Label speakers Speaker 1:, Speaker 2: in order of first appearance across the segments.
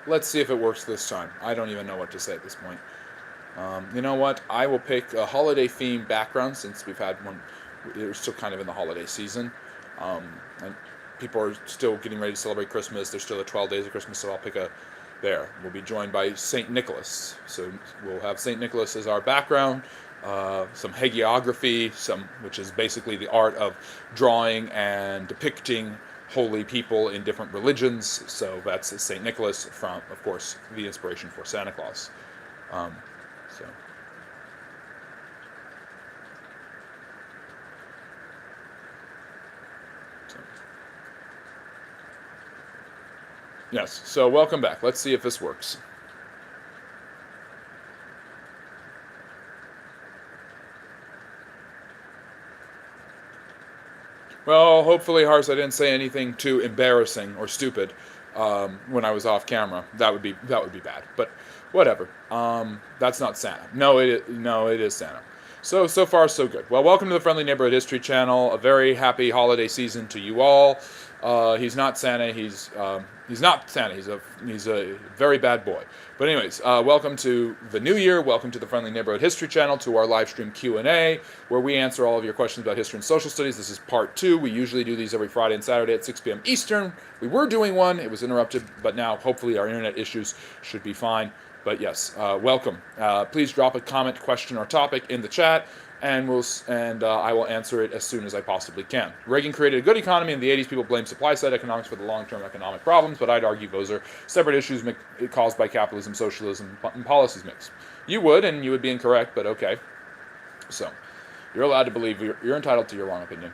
Speaker 1: Let's see if it works this time. I don't even know what to say at this point. You know what? I will pick a holiday-themed background since we've had one. We're still kind of in the holiday season. And people are still getting ready to celebrate Christmas. There's still the 12 days of Christmas, so I'll pick a there. We'll be joined by St. Nicholas. So we'll have St. Nicholas as our background. Some hagiography, which is basically the art of drawing and depicting holy people in different religions. So that's St. Nicholas from, of course, the inspiration for Santa Claus. Um, so. so. Yes, so welcome back. Let's see if this works. Well, hopefully, Hars, I didn't say anything too embarrassing or stupid when I was off camera. That would be bad. But whatever. That's not Santa. No, it is Santa. So far so good. Well, welcome to the Friendly Neighborhood History Channel. A very happy holiday season to you all. He's not Santa. He's not Santa. He's a very bad boy. But anyways, welcome to the new year. Welcome to the Friendly Neighborhood History Channel, to our live stream Q&A, where we answer all of your questions about history and social studies. This is part 2. We usually do these every Friday and Saturday at 6 p.m. Eastern. We were doing one. It was interrupted, but now hopefully our internet issues should be fine. But yes, welcome. Please drop a comment, question, or topic in the chat, and I will answer it as soon as I possibly can. Reagan created a good economy in the 80s. People blame supply-side economics for the long-term economic problems, but I'd argue those are separate issues caused by capitalism, socialism, and policies mix. You would, and you would be incorrect, but okay. So, you're allowed to believe. You're entitled to your wrong opinion.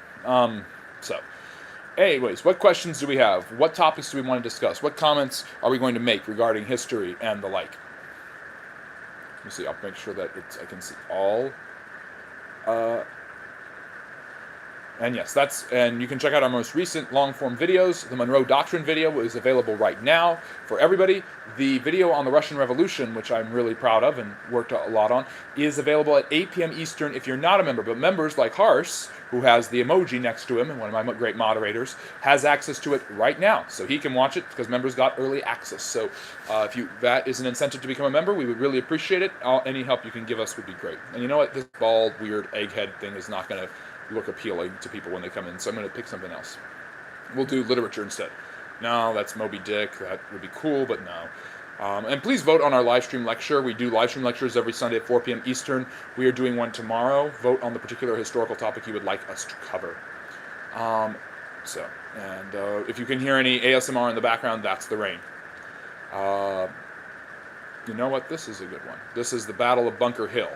Speaker 1: Anyways, what questions do we have? What topics do we want to discuss? What comments are we going to make regarding history and the like? Let me see. I'll make sure that I can see all. And yes, and you can check out our most recent long-form videos. The Monroe Doctrine video is available right now for everybody. The video on the Russian Revolution, which I'm really proud of and worked a lot on, is available at 8 p.m. Eastern if you're not a member. But members like Hars, who has the emoji next to him, and one of my great moderators, has access to it right now. So he can watch it because members got early access. So that is an incentive to become a member. We would really appreciate it. Any help you can give us would be great. And you know what? This bald, weird egghead thing is not going to look appealing to people when they come in, so I'm going to pick something else. We'll do literature instead. No, that's Moby Dick. That would be cool, but no. And please vote on our live stream lecture. We do live stream lectures every Sunday at 4 p.m. Eastern. We are doing one tomorrow. Vote on the particular historical topic you would like us to cover. If you can hear any ASMR in the background, that's the rain. You know what? This is a good one. This is the Battle of Bunker Hill.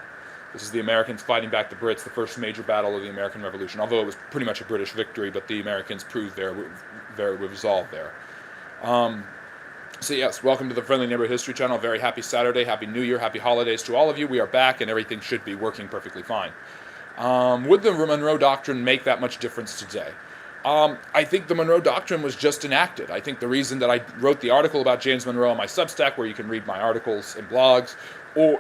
Speaker 1: This is the Americans fighting back the Brits, the first major battle of the American Revolution. Although it was pretty much a British victory, but the Americans proved their resolve there. So yes, welcome to the Friendly Neighborhood History Channel. Very happy Saturday, happy New Year, happy holidays to all of you. We are back, and everything should be working perfectly fine. Would the Monroe Doctrine make that much difference today? I think the Monroe Doctrine was just enacted. I think the reason that I wrote the article about James Monroe on my Substack, where you can read my articles and blogs,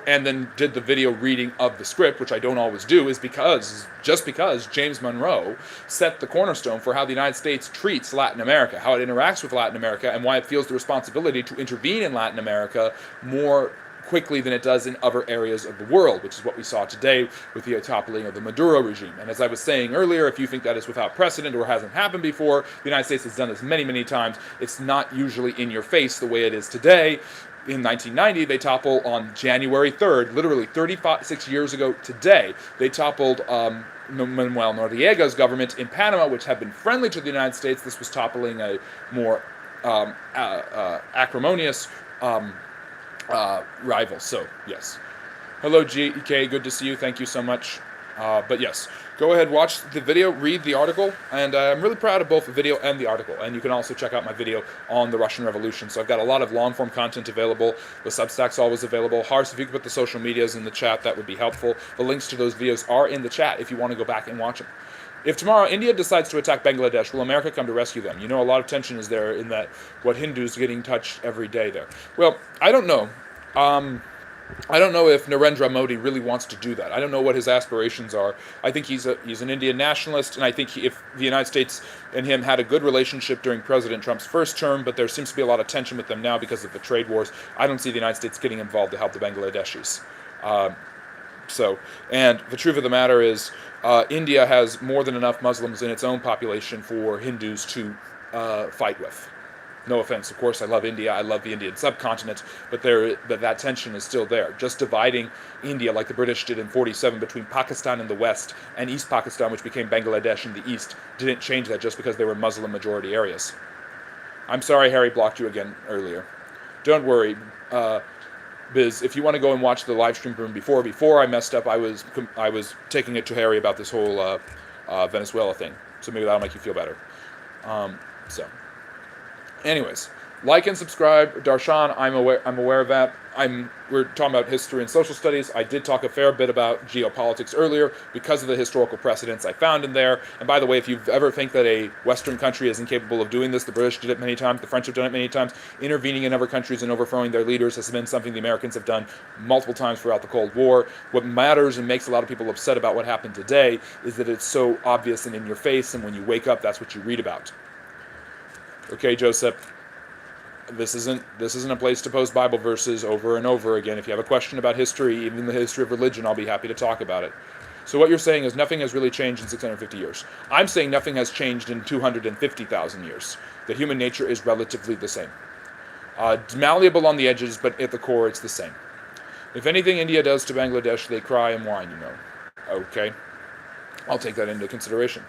Speaker 1: and then did the video reading of the script, which I don't always do, is because James Monroe set the cornerstone for how the United States treats Latin America, how it interacts with Latin America, and why it feels the responsibility to intervene in Latin America more quickly than it does in other areas of the world, which is what we saw today with the toppling of the Maduro regime. And as I was saying earlier, if you think that is without precedent or hasn't happened before, the United States has done this many, many times. It's not usually in your face the way it is today. In 1990, they toppled on January 3rd, literally 36 years ago today, they toppled Manuel Noriega's government in Panama, which had been friendly to the United States. This was toppling a more acrimonious rival. So, yes. Hello, GK. Good to see you. Thank you so much. But yes, go ahead, watch the video, read the article, and I'm really proud of both the video and the article. And you can also check out my video on the Russian Revolution. So I've got a lot of long-form content available. The Substack's always available. Hars, if you could put the social medias in the chat, that would be helpful. The links to those videos are in the chat if you want to go back and watch them. If tomorrow India decides to attack Bangladesh, will America come to rescue them? You know, a lot of tension is there in that what Hindus getting touched every day there. Well, I don't know. I don't know if Narendra Modi really wants to do that. I don't know what his aspirations are. I think he's an Indian nationalist, and I think if the United States and him had a good relationship during President Trump's first term, but there seems to be a lot of tension with them now because of the trade wars. I don't see the United States getting involved to help the Bangladeshis. Uh, and the truth of the matter is, India has more than enough Muslims in its own population for Hindus to fight with. No offense, of course, I love India, I love the Indian subcontinent, but that tension is still there. Just dividing India like the British did in 47 between Pakistan in the west and East Pakistan, which became Bangladesh in the east, didn't change that just because they were Muslim majority areas. I'm sorry Harry blocked you again earlier. Don't worry, Biz, if you want to go and watch the live stream from before I messed up, I was taking it to Harry about this whole Venezuela thing, so maybe that'll make you feel better. So. Anyways, like and subscribe. Darshan, I'm aware of that. We're talking about history and social studies. I did talk a fair bit about geopolitics earlier because of the historical precedents I found in there. And by the way, if you ever think that a Western country is incapable of doing this, the British did it many times, the French have done it many times. Intervening in other countries and overthrowing their leaders has been something the Americans have done multiple times throughout the Cold War. What matters and makes a lot of people upset about what happened today is that it's so obvious and in your face, and when you wake up, that's what you read about. Okay, Joseph, this isn't a place to post Bible verses over and over again. If you have a question about history, even the history of religion, I'll be happy to talk about it. So what you're saying is nothing has really changed in 650 years. I'm saying nothing has changed in 250,000 years. That human nature is relatively the same. Malleable on the edges, but at the core it's the same. If anything India does to Bangladesh, they cry and whine, Okay? I'll take that into consideration.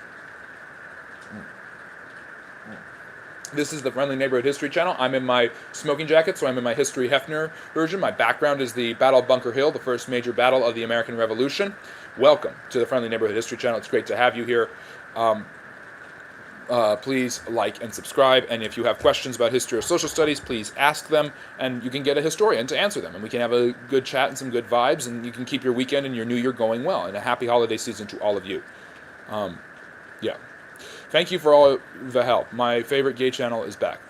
Speaker 1: This is the Friendly Neighborhood History Channel. I'm in my smoking jacket, so I'm in my History Hefner version. My background is the Battle of Bunker Hill, the first major battle of the American Revolution. Welcome to the Friendly Neighborhood History Channel. It's great to have you here. Please like and subscribe, and if you have questions about history or social studies, please ask them, and you can get a historian to answer them, and we can have a good chat and some good vibes, and you can keep your weekend and your new year going well, and a happy holiday season to all of you. Yeah. Thank you for all the help. My favorite gay channel is back.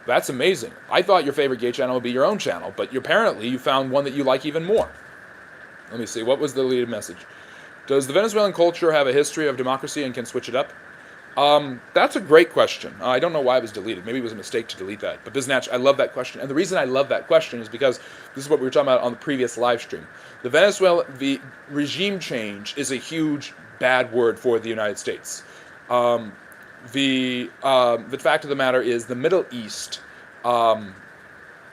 Speaker 1: That's amazing. I thought your favorite gay channel would be your own channel, but apparently you found one that you like even more. Let me see. What was the lead message? Does the Venezuelan culture have a history of democracy and can switch it up? That's a great question. I don't know why it was deleted. Maybe it was a mistake to delete that. But Biznatch, I love that question. And the reason I love that question is because this is what we were talking about on the previous live stream. The regime change is a huge bad word for the United States. The fact of the matter is the Middle East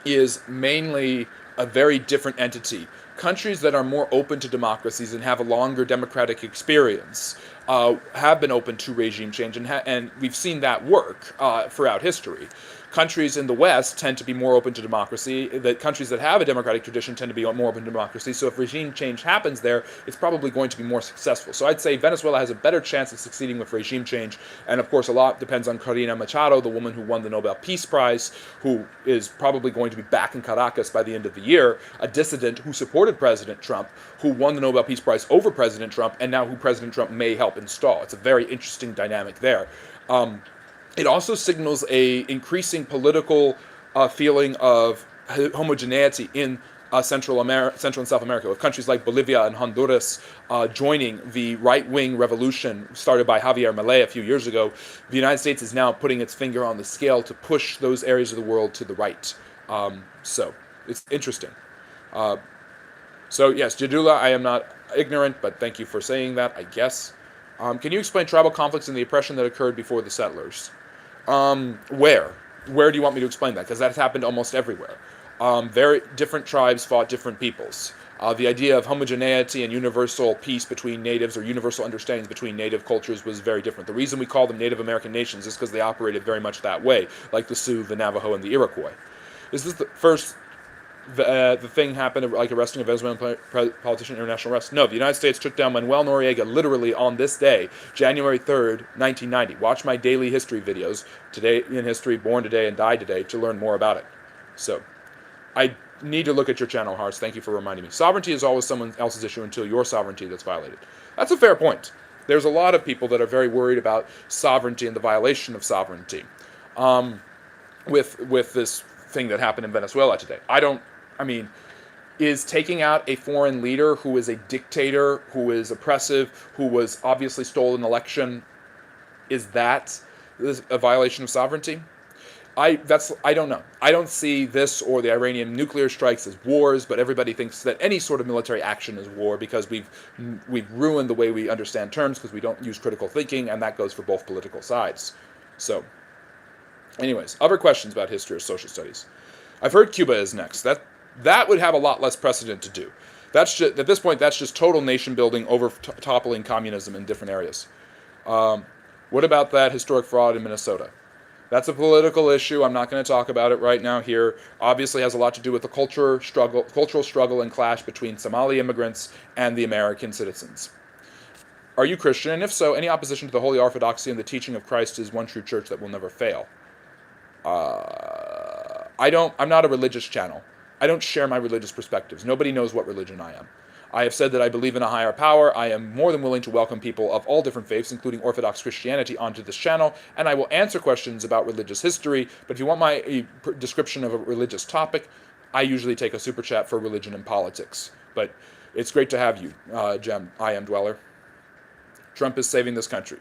Speaker 1: is mainly a very different entity. Countries that are more open to democracies and have a longer democratic experience have been open to regime change, and we've seen that work throughout history. Countries in the West tend to be more open to democracy. The countries that have a democratic tradition tend to be more open to democracy. So if regime change happens there, it's probably going to be more successful. So I'd say Venezuela has a better chance of succeeding with regime change. And of course, a lot depends on Corina Machado, the woman who won the Nobel Peace Prize, who is probably going to be back in Caracas by the end of the year, a dissident who supported President Trump, who won the Nobel Peace Prize over President Trump, and now who President Trump may help install. It's a very interesting dynamic there. It also signals a increasing political feeling of homogeneity in Central and South America, with countries like Bolivia and Honduras joining the right-wing revolution started by Javier Milei a few years ago. The United States is now putting its finger on the scale to push those areas of the world to the right. So it's interesting. So yes, Jadula, I am not ignorant, but thank you for saying that, I guess. Can you explain tribal conflicts and the oppression that occurred before the settlers? Where? Where do you want me to explain that? Because that's happened almost everywhere. Very different tribes fought different peoples. The idea of homogeneity and universal peace between natives, or universal understandings between native cultures, was very different. The reason we call them Native American nations is because they operated very much that way, like the Sioux, the Navajo, and the Iroquois. Is this the first the thing happened, like arresting a Venezuelan politician, international arrest? No, the United States took down Manuel Noriega literally on this day, January 3rd, 1990. Watch my daily history videos, Today in History, Born Today, and Died Today, to learn more about it. So, I need to look at your channel, Hars. Thank you for reminding me. Sovereignty is always someone else's issue until your sovereignty that's violated. That's a fair point. There's a lot of people that are very worried about sovereignty and the violation of sovereignty with this thing that happened in Venezuela today. Is taking out a foreign leader who is a dictator, who is oppressive, who was obviously stole an election, is that a violation of sovereignty? I don't know. I don't see this or the Iranian nuclear strikes as wars, but everybody thinks that any sort of military action is war because we've ruined the way we understand terms because we don't use critical thinking, and that goes for both political sides. So, anyways, other questions about history or social studies? I've heard Cuba is next. That would have a lot less precedent to do. That's just, at this point, that's just total nation building over toppling communism in different areas. What about that historic fraud in Minnesota? That's a political issue. I'm not going to talk about it right now here. Obviously has a lot to do with the cultural struggle and clash between Somali immigrants and the American citizens. Are you Christian? And if so, any opposition to the Holy Orthodoxy and the teaching of Christ is one true church that will never fail? I'm not a religious channel. I don't share my religious perspectives. Nobody knows what religion I am. I have said that I believe in a higher power. I am more than willing to welcome people of all different faiths, including Orthodox Christianity, onto this channel, and I will answer questions about religious history, but if you want my description of a religious topic, I usually take a super chat for religion and politics. But it's great to have you, Gem, I Am Dweller. Trump is saving this country.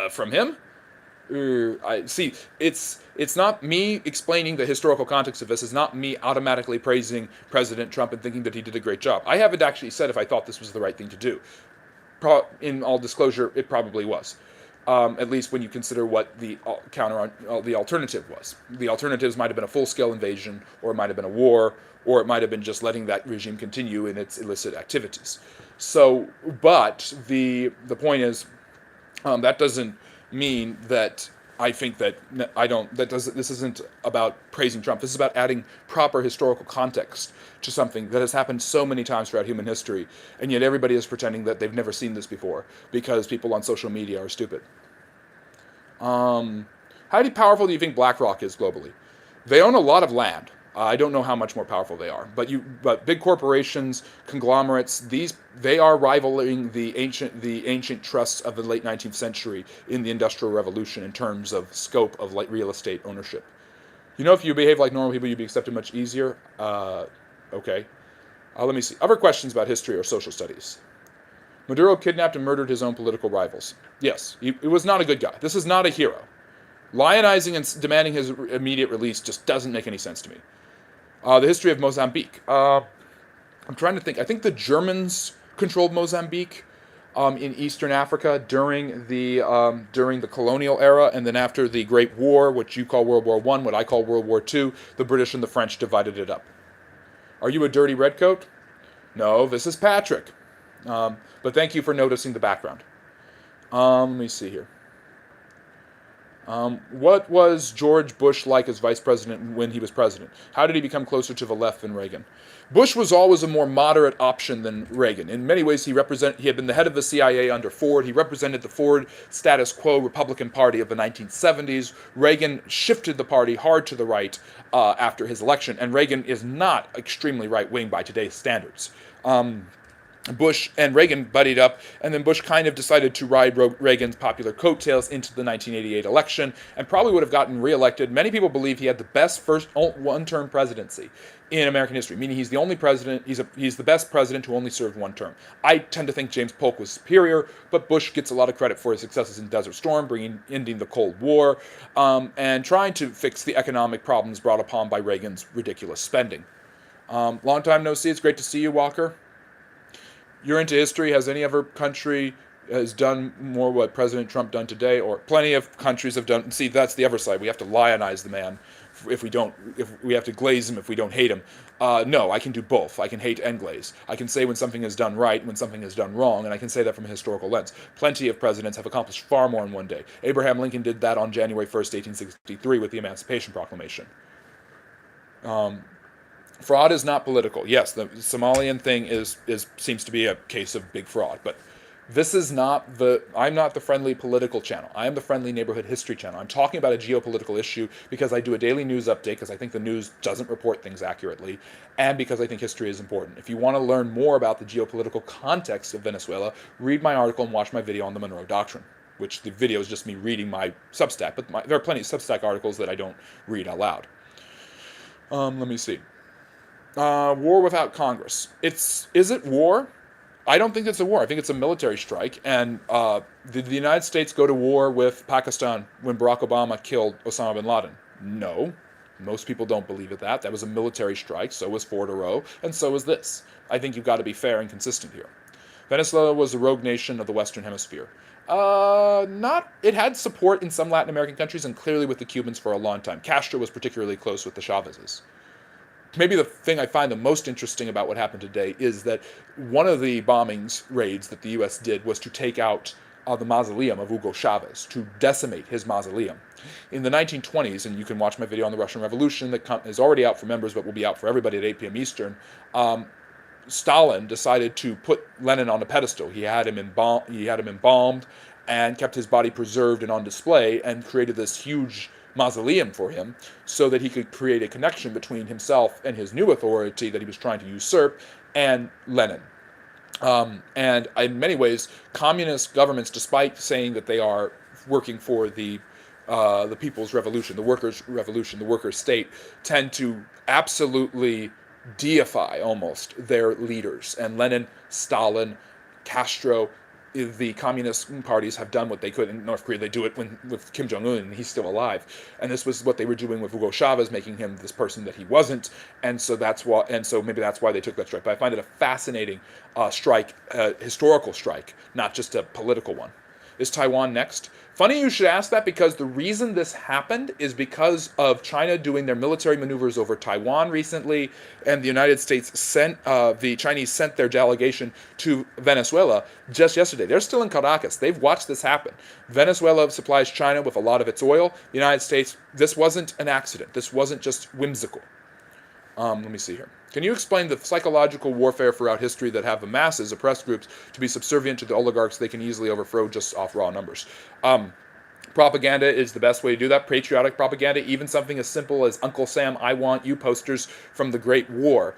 Speaker 1: From him? I see. It's not me explaining the historical context of this. It's not me automatically praising President Trump and thinking that he did a great job. I haven't actually said if I thought this was the right thing to do. In all disclosure, it probably was. At least when you consider what the alternative was. The alternatives might have been a full-scale invasion, or it might have been a war, or it might have been just letting that regime continue in its illicit activities. So, but the point is, that doesn't mean that I think that this isn't about praising Trump. This is about adding proper historical context to something that has happened so many times throughout human history, and yet everybody is pretending that they've never seen this before because people on social media are stupid. How powerful do you think BlackRock is globally? They own a lot of land. I don't know how much more powerful they are, but big corporations, conglomerates, they are rivaling the ancient trusts of the late 19th century in the Industrial Revolution in terms of scope of real estate ownership. You know, if you behave like normal people, you'd be accepted much easier. Okay. Let me see. Other questions about history or social studies. Maduro kidnapped and murdered his own political rivals. Yes, he was not a good guy. This is not a hero. Lionizing and demanding his immediate release just doesn't make any sense to me. The history of Mozambique. I'm trying to think. I think the Germans controlled Mozambique in Eastern Africa during the colonial era, and then after the Great War, which you call World War I, what I call World War II, the British and the French divided it up. Are you a dirty redcoat? No, this is Patrick. But thank you for noticing the background. Let me see here. What was George Bush like as vice president when he was president? How did he become closer to the left than Reagan? Bush was always a more moderate option than Reagan. In many ways, he had been the head of the CIA under Ford. He represented the Ford status quo Republican Party of the 1970s. Reagan shifted the party hard to the right after his election, and Reagan is not extremely right-wing by today's standards. Bush and Reagan buddied up, and then Bush kind of decided to ride Reagan's popular coattails into the 1988 election, and probably would have gotten reelected. Many people believe he had the best first one-term presidency in American history, meaning he's the only president, he's the best president who only served one term. I tend to think James Polk was superior, but Bush gets a lot of credit for his successes in Desert Storm, ending the Cold War, and trying to fix the economic problems brought upon by Reagan's ridiculous spending. Long time no see. It's great to see you, Walker. You're into history. Has any other country has done more what President Trump done today? Or plenty of countries have done. See, that's the other side. We have to lionize the man if we have to glaze him if we don't hate him. No, I can do both. I can hate and glaze. I can say when something is done right, when something is done wrong, and I can say that from a historical lens. Plenty of presidents have accomplished far more in one day. Abraham Lincoln did that on January 1st, 1863 with the Emancipation Proclamation. Fraud is not political. Yes, the Somalian thing seems to be a case of big fraud, but this is I'm not the friendly political channel. I am the friendly neighborhood history channel. I'm talking about a geopolitical issue because I do a daily news update because I think the news doesn't report things accurately, and because I think history is important. If you want to learn more about the geopolitical context of Venezuela, read my article and watch my video on the Monroe Doctrine, which the video is just me reading my Substack, but there are plenty of Substack articles that I don't read out loud. Let me see. War without Congress. Is it war? I don't think it's a war. I think it's a military strike. And did the United States go to war with Pakistan when Barack Obama killed Osama bin Laden? No. Most people don't believe it that. That was a military strike. So was Fort Oro. And so is this. I think you've got to be fair and consistent here. Venezuela was a rogue nation of the Western Hemisphere. It had support in some Latin American countries and clearly with the Cubans for a long time. Castro was particularly close with the Chavezes. Maybe the thing I find the most interesting about what happened today is that one of the bombings raids that the U.S. did was to take out the mausoleum of Hugo Chavez, to decimate his mausoleum. In the 1920s, and you can watch my video on the Russian Revolution that is already out for members but will be out for everybody at 8 p.m. Eastern, Stalin decided to put Lenin on a pedestal. He had him embalmed and kept his body preserved and on display and created this huge mausoleum for him so that he could create a connection between himself and his new authority that he was trying to usurp and Lenin. And in many ways, communist governments, despite saying that they are working for the people's revolution, the workers' revolution, the workers' state, tend to absolutely deify almost their leaders. And Lenin, Stalin, Castro, the communist parties have done what they could. In North Korea, they do it with Kim Jong-un, and he's still alive. And this was what they were doing with Hugo Chavez, making him this person that he wasn't. And so maybe that's why they took that strike. But I find it a fascinating strike, historical strike, not just a political one. Is Taiwan next? Funny you should ask that, because the reason this happened is because of China doing their military maneuvers over Taiwan recently, and the United States the Chinese sent their delegation to Venezuela just yesterday. They're still in Caracas. They've watched this happen. Venezuela supplies China with a lot of its oil. The United States, this wasn't an accident. This wasn't just whimsical. Let me see here. Can you explain the psychological warfare throughout history that have the masses, oppressed groups, to be subservient to the oligarchs they can easily overthrow just off raw numbers? Propaganda is the best way to do that. Patriotic propaganda, even something as simple as Uncle Sam, I Want You posters from the Great War,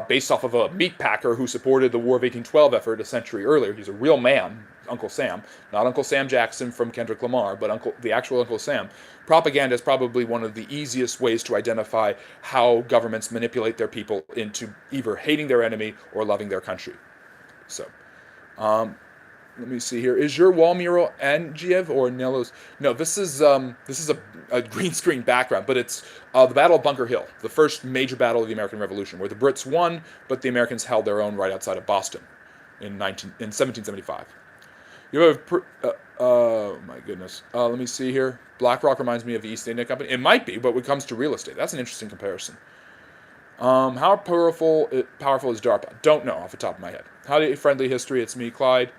Speaker 1: based off of a meat packer who supported the War of 1812 effort a century earlier. He's a real man, Uncle Sam, not Uncle Sam Jackson from Kendrick Lamar, but the actual Uncle Sam. Propaganda is probably one of the easiest ways to identify how governments manipulate their people into either hating their enemy or loving their country. So, let me see here. Is your wall mural Angiev or Nello's? No, this is a green screen background, but it's the Battle of Bunker Hill, the first major battle of the American Revolution, where the Brits won, but the Americans held their own right outside of Boston in 1775. You have, oh my goodness. Let me see here. BlackRock reminds me of the East India Company. It might be, but when it comes to real estate, that's an interesting comparison. How powerful is DARPA? Don't know off the top of my head. Howdy, friendly history. It's me, Clyde.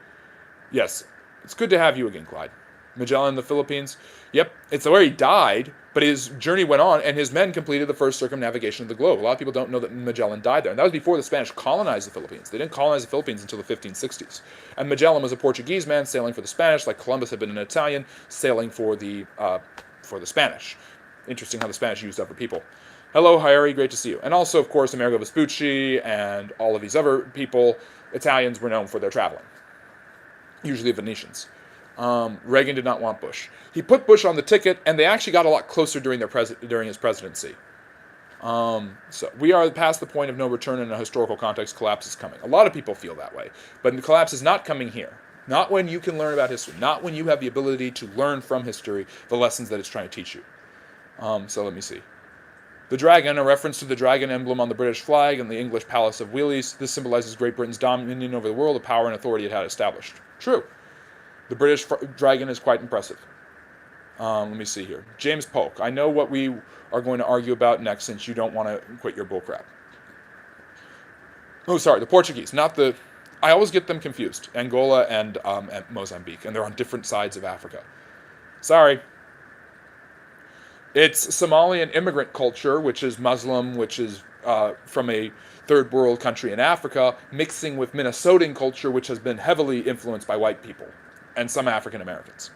Speaker 1: Yes, it's good to have you again, Clyde. Magellan in the Philippines. Yep, it's where he died, but his journey went on, and his men completed the first circumnavigation of the globe. A lot of people don't know that Magellan died there, and that was before the Spanish colonized the Philippines. They didn't colonize the Philippines until the 1560s. And Magellan was a Portuguese man sailing for the Spanish, like Columbus had been an Italian sailing for the Spanish. Interesting how the Spanish used other people. Hello, Harry, great to see you. And also, of course, Amerigo Vespucci and all of these other people, Italians were known for their traveling. Usually Venetians. Reagan did not want Bush. He put Bush on the ticket, and they actually got a lot closer during his presidency. So we are past the point of no return in a historical context. Collapse is coming. A lot of people feel that way. But the collapse is not coming here. Not when you can learn about history. Not when you have the ability to learn from history the lessons that it's trying to teach you. So let me see. The dragon, a reference to the dragon emblem on the British flag and the English Palace of Wheelies. This symbolizes Great Britain's dominion over the world, the power and authority it had established. True. The British dragon is quite impressive. Let me see here. James Polk. I know what we are going to argue about next, since you don't want to quit your bullcrap. Oh, sorry, the Portuguese, not the... I always get them confused. Angola and Mozambique, and they're on different sides of Africa. Sorry. It's Somalian immigrant culture, which is Muslim, which is from a third world country in Africa, mixing with Minnesotan culture, which has been heavily influenced by white people and some African Americans.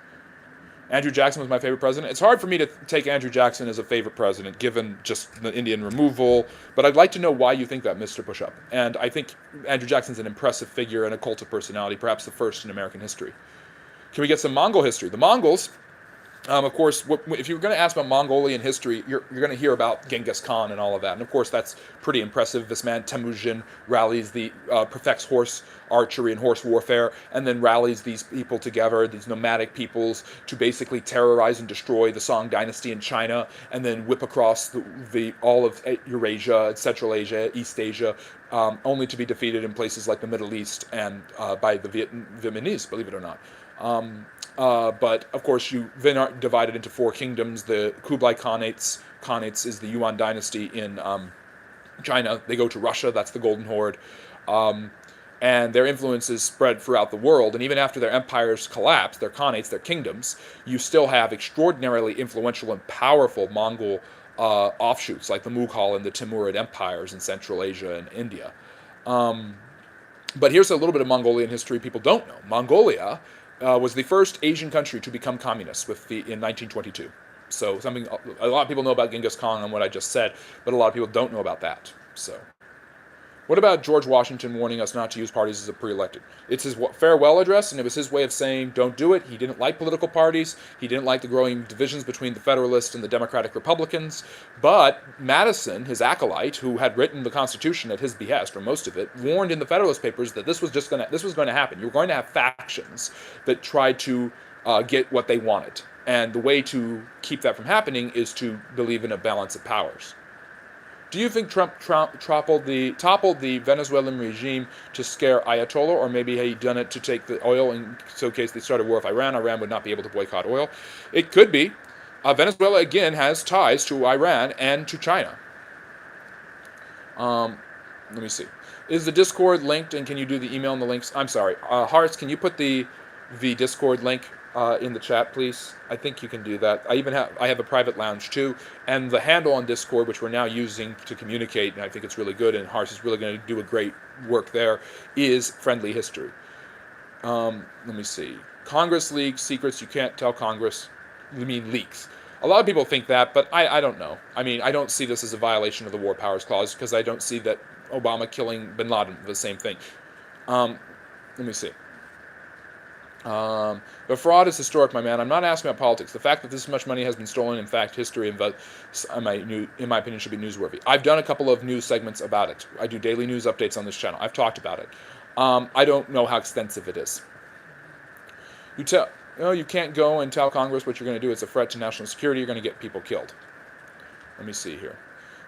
Speaker 1: Andrew Jackson was my favorite president. It's hard for me to take Andrew Jackson as a favorite president, given just the Indian removal, but I'd like to know why you think that, Mr. Push-Up. And I think Andrew Jackson's an impressive figure and a cult of personality, perhaps the first in American history. Can we get some Mongol history? The Mongols Of course, if you're going to ask about Mongolian history, you're going to hear about Genghis Khan and all of that. And of course, that's pretty impressive. This man, Temujin, perfects horse archery and horse warfare, and then rallies these people together, these nomadic peoples, to basically terrorize and destroy the Song dynasty in China, and then whip across the all of Eurasia, Central Asia, East Asia, only to be defeated in places like the Middle East and by the Vietnamese, believe it or not. But of course, you then are divided into four kingdoms. The Kublai Khanates is the Yuan dynasty in China. They go to Russia. That's the Golden Horde. And their influence is spread throughout the world. And even after their empires collapse, their Khanates, their kingdoms, you still have extraordinarily influential and powerful Mongol offshoots, like the Mughal and the Timurid empires in Central Asia and India. But here's a little bit of Mongolian history people don't know. Mongolia was the first Asian country to become communist in 1922. So something a lot of people know about Genghis Khan and what I just said, but a lot of people don't know about that. So, what about George Washington warning us not to use parties as a pre-elected? It's his farewell address, and it was his way of saying, don't do it. He didn't like political parties. He didn't like the growing divisions between the Federalists and the Democratic Republicans. But Madison, his acolyte, who had written the Constitution at his behest, or most of it, warned in the Federalist Papers that this was going to happen. You were going to have factions that tried to get what they wanted. And the way to keep that from happening is to believe in a balance of powers. Do you think Trump toppled the Venezuelan regime to scare Ayatollah, or maybe he done it to take the oil in case they started war with Iran? Iran would not be able to boycott oil. It could be. Venezuela, again, has ties to Iran and to China. Let me see. Is the Discord linked, and can you do the email and the links? I'm sorry. Hearts, can you put the Discord link in the chat, please? I think you can do that. I have a private lounge too, and the handle on Discord, which we're now using to communicate, and I think it's really good, and Hars is really going to do a great work there, is Friendly History. Let me see. Congress leaks secrets you can't tell Congress. I mean leaks. A lot of people think that, but I don't know. I mean, I don't see this as a violation of the War Powers Clause, because I don't see that Obama killing bin Laden the same thing. Let me see. The fraud is historic, my man. I'm not asking about politics. The fact that this much money has been stolen, in fact, history, in my opinion, should be newsworthy. I've done a couple of news segments about it. I do daily news updates on this channel. I've talked about it. I don't know how extensive it is. You can't go and tell Congress what you're going to do. It's a threat to national security. You're going to get people killed. Let me see here.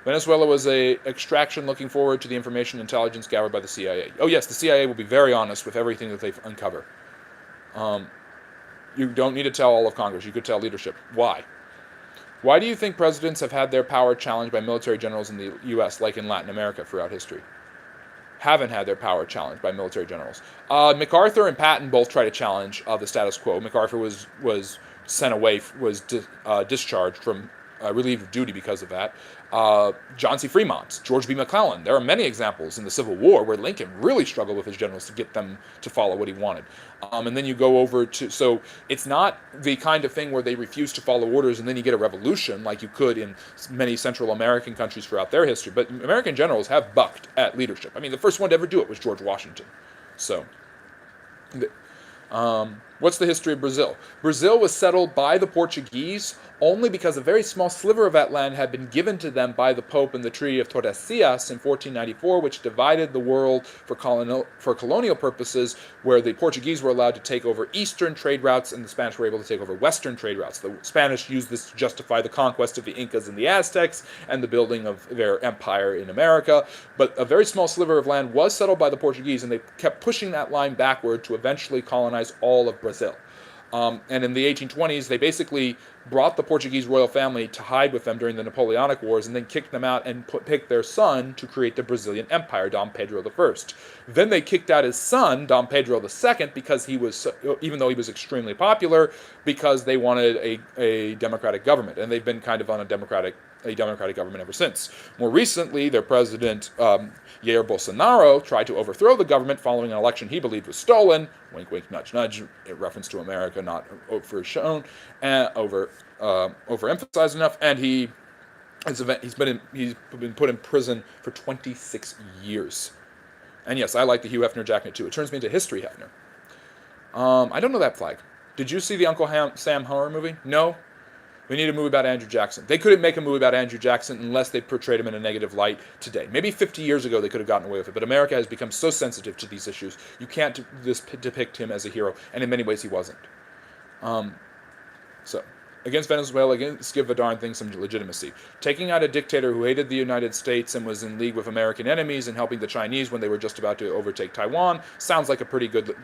Speaker 1: Venezuela was a extraction looking forward to the information intelligence gathered by the CIA. Oh yes, the CIA will be very honest with everything that they uncover. You don't need to tell all of Congress. You could tell leadership. Why? Why do you think presidents have had their power challenged by military generals in the U.S., like in Latin America throughout history? Haven't had their power challenged by military generals. MacArthur and Patton both try to challenge the status quo. MacArthur was sent away, discharged from relieved of duty because of that. John C. Fremont, George B. McClellan. There are many examples in the Civil War where Lincoln really struggled with his generals to get them to follow what he wanted. And then you go over to, so it's not the kind of thing where they refuse to follow orders and then you get a revolution like you could in many Central American countries throughout their history. But American generals have bucked at leadership. I mean, the first one to ever do it was George Washington. So, what's the history of Brazil? Brazil was settled by the Portuguese only because a very small sliver of that land had been given to them by the Pope in the Treaty of Tordesillas in 1494, which divided the world for colonial purposes, where the Portuguese were allowed to take over eastern trade routes and the Spanish were able to take over western trade routes. The Spanish used this to justify the conquest of the Incas and the Aztecs and the building of their empire in America. But a very small sliver of land was settled by the Portuguese, and they kept pushing that line backward to eventually colonize all of Brazil. And in the 1820s, they basically brought the Portuguese royal family to hide with them during the Napoleonic Wars and then kicked them out and picked their son to create the Brazilian Empire, Dom Pedro I. Then they kicked out his son, Dom Pedro II, because he was, even though he was extremely popular, because they wanted a democratic government. And they've been kind of on a democratic government ever since. More recently, their president, Jair Bolsonaro, tried to overthrow the government following an election he believed was stolen. Wink, wink, nudge, nudge. In reference to America, not overshown, overemphasized enough. And he's been put in prison for 26 years. And yes, I like the Hugh Hefner jacket too. It turns me into History Hefner. I don't know that flag. Did you see the Sam horror movie? No? We need a movie about Andrew Jackson. They couldn't make a movie about Andrew Jackson unless they portrayed him in a negative light today. Maybe 50 years ago they could have gotten away with it, but America has become so sensitive to these issues. You can't depict him as a hero, and in many ways he wasn't. So, against Venezuela, against give a darn thing some legitimacy. Taking out a dictator who hated the United States and was in league with American enemies and helping the Chinese when they were just about to overtake Taiwan sounds like pretty good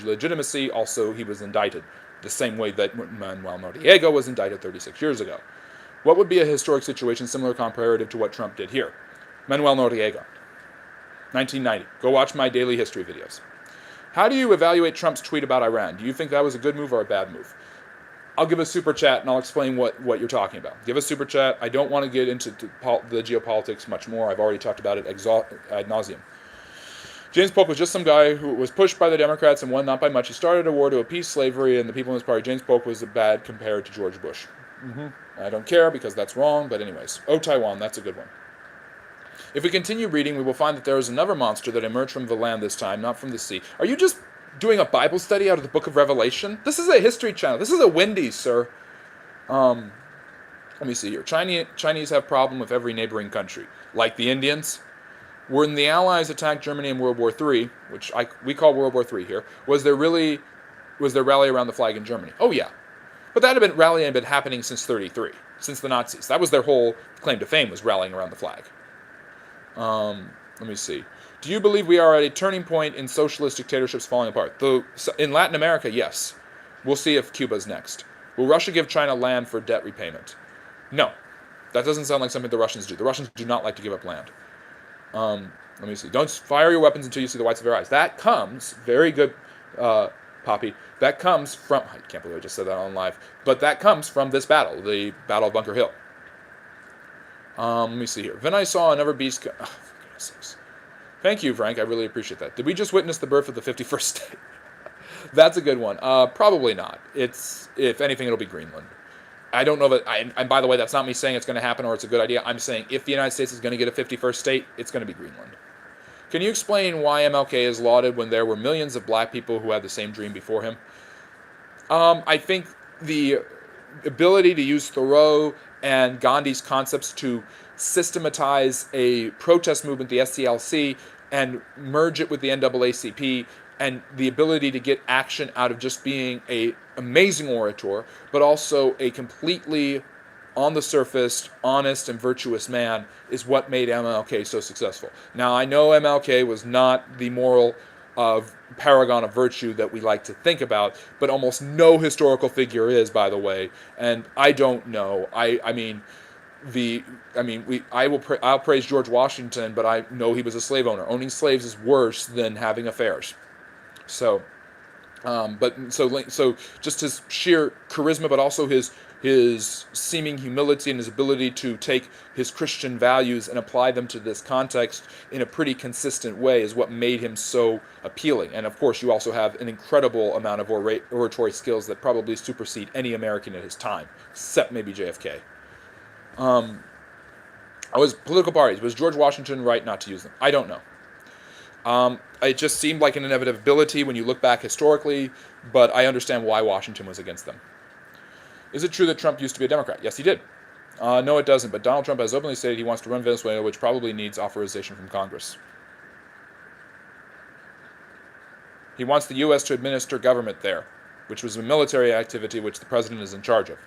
Speaker 1: legitimacy. Also, he was indicted the same way that Manuel Noriega was indicted 36 years ago. What would be a historic situation similar comparative to what Trump did here? Manuel Noriega, 1990. Go watch my daily history videos. How do you evaluate Trump's tweet about Iran? Do you think that was a good move or a bad move? I'll give a super chat and I'll explain what you're talking about. Give a super chat. I don't want to get into the geopolitics much more. I've already talked about it ad nauseum. James Polk was just some guy who was pushed by the Democrats and won not by much. He started a war to appease slavery and the people in his party. James Polk was bad compared to George Bush. I don't care because that's wrong, but anyways. Oh, Taiwan, that's a good one. If we continue reading, we will find that there is another monster that emerged from the land this time, not from the sea. Are you just doing a Bible study out of the book of Revelation? This is a history channel. This is a Wendy's, sir. Let me see here. Chinese have problem with every neighboring country. Like the Indians. When the Allies attacked Germany in World War III, which we call World War III here, was there rally around the flag in Germany? Oh yeah. But that rally had been happening since 1933, since the Nazis. That was their whole claim to fame, was rallying around the flag. Let me see. Do you believe we are at a turning point in socialist dictatorships falling apart? In Latin America, yes. We'll see if Cuba's next. Will Russia give China land for debt repayment? No. That doesn't sound like something the Russians do. The Russians do not like to give up land. Let me see. Don't fire your weapons until you see the whites of their eyes. That comes, very good, Poppy. That comes from, I can't believe I just said that on live, but that comes from this battle, the Battle of Bunker Hill. Let me see here. Then I saw another beast. Oh, for goodness sakes. Thank you, Frank. I really appreciate that. Did we just witness the birth of the 51st state? That's a good one. Probably not. If anything, it'll be Greenland. I don't know that, and by the way, that's not me saying it's going to happen or it's a good idea. I'm saying if the United States is going to get a 51st state, it's going to be Greenland. Can you explain why MLK is lauded when there were millions of black people who had the same dream before him? I think the ability to use Thoreau and Gandhi's concepts to systematize a protest movement, the SCLC, and merge it with the NAACP, and the ability to get action out of just being an amazing orator, but also a completely on the surface, honest and virtuous man is what made MLK so successful. Now, I know MLK was not the moral paragon of virtue that we like to think about, but almost no historical figure is, by the way. And I don't know. I'll praise George Washington, but I know he was a slave owner. Owning slaves is worse than having affairs. So just his sheer charisma, but also his seeming humility and his ability to take his Christian values and apply them to this context in a pretty consistent way is what made him so appealing. And of course, you also have an incredible amount of oratory skills that probably supersede any American at his time, except maybe JFK. Political parties. Was George Washington right not to use them? I don't know. It just seemed like an inevitability when you look back historically, but I understand why Washington was against them. Is it true that Trump used to be a Democrat? Yes, he did. No, it doesn't, but Donald Trump has openly stated he wants to run Venezuela, which probably needs authorization from Congress. He wants the U.S. to administer government there, which was a military activity which the president is in charge of.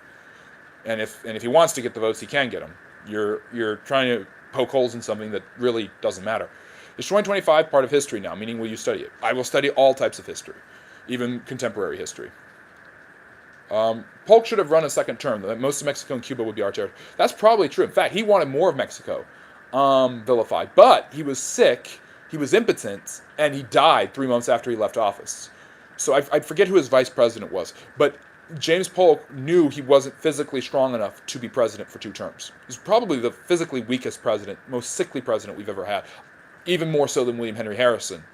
Speaker 1: And if he wants to get the votes, he can get them. You're trying to poke holes in something that really doesn't matter. Is 2025 part of history now, meaning will you study it? I will study all types of history, even contemporary history. Polk should have run a second term. Most of Mexico and Cuba would be our territory. That's probably true. In fact, he wanted more of Mexico vilified. But he was sick, he was impotent, and he died 3 months after he left office. So I forget who his vice president was. But James Polk knew he wasn't physically strong enough to be president for 2 terms. He was probably the physically weakest president, most sickly president we've ever had. Even more so than William Henry Harrison,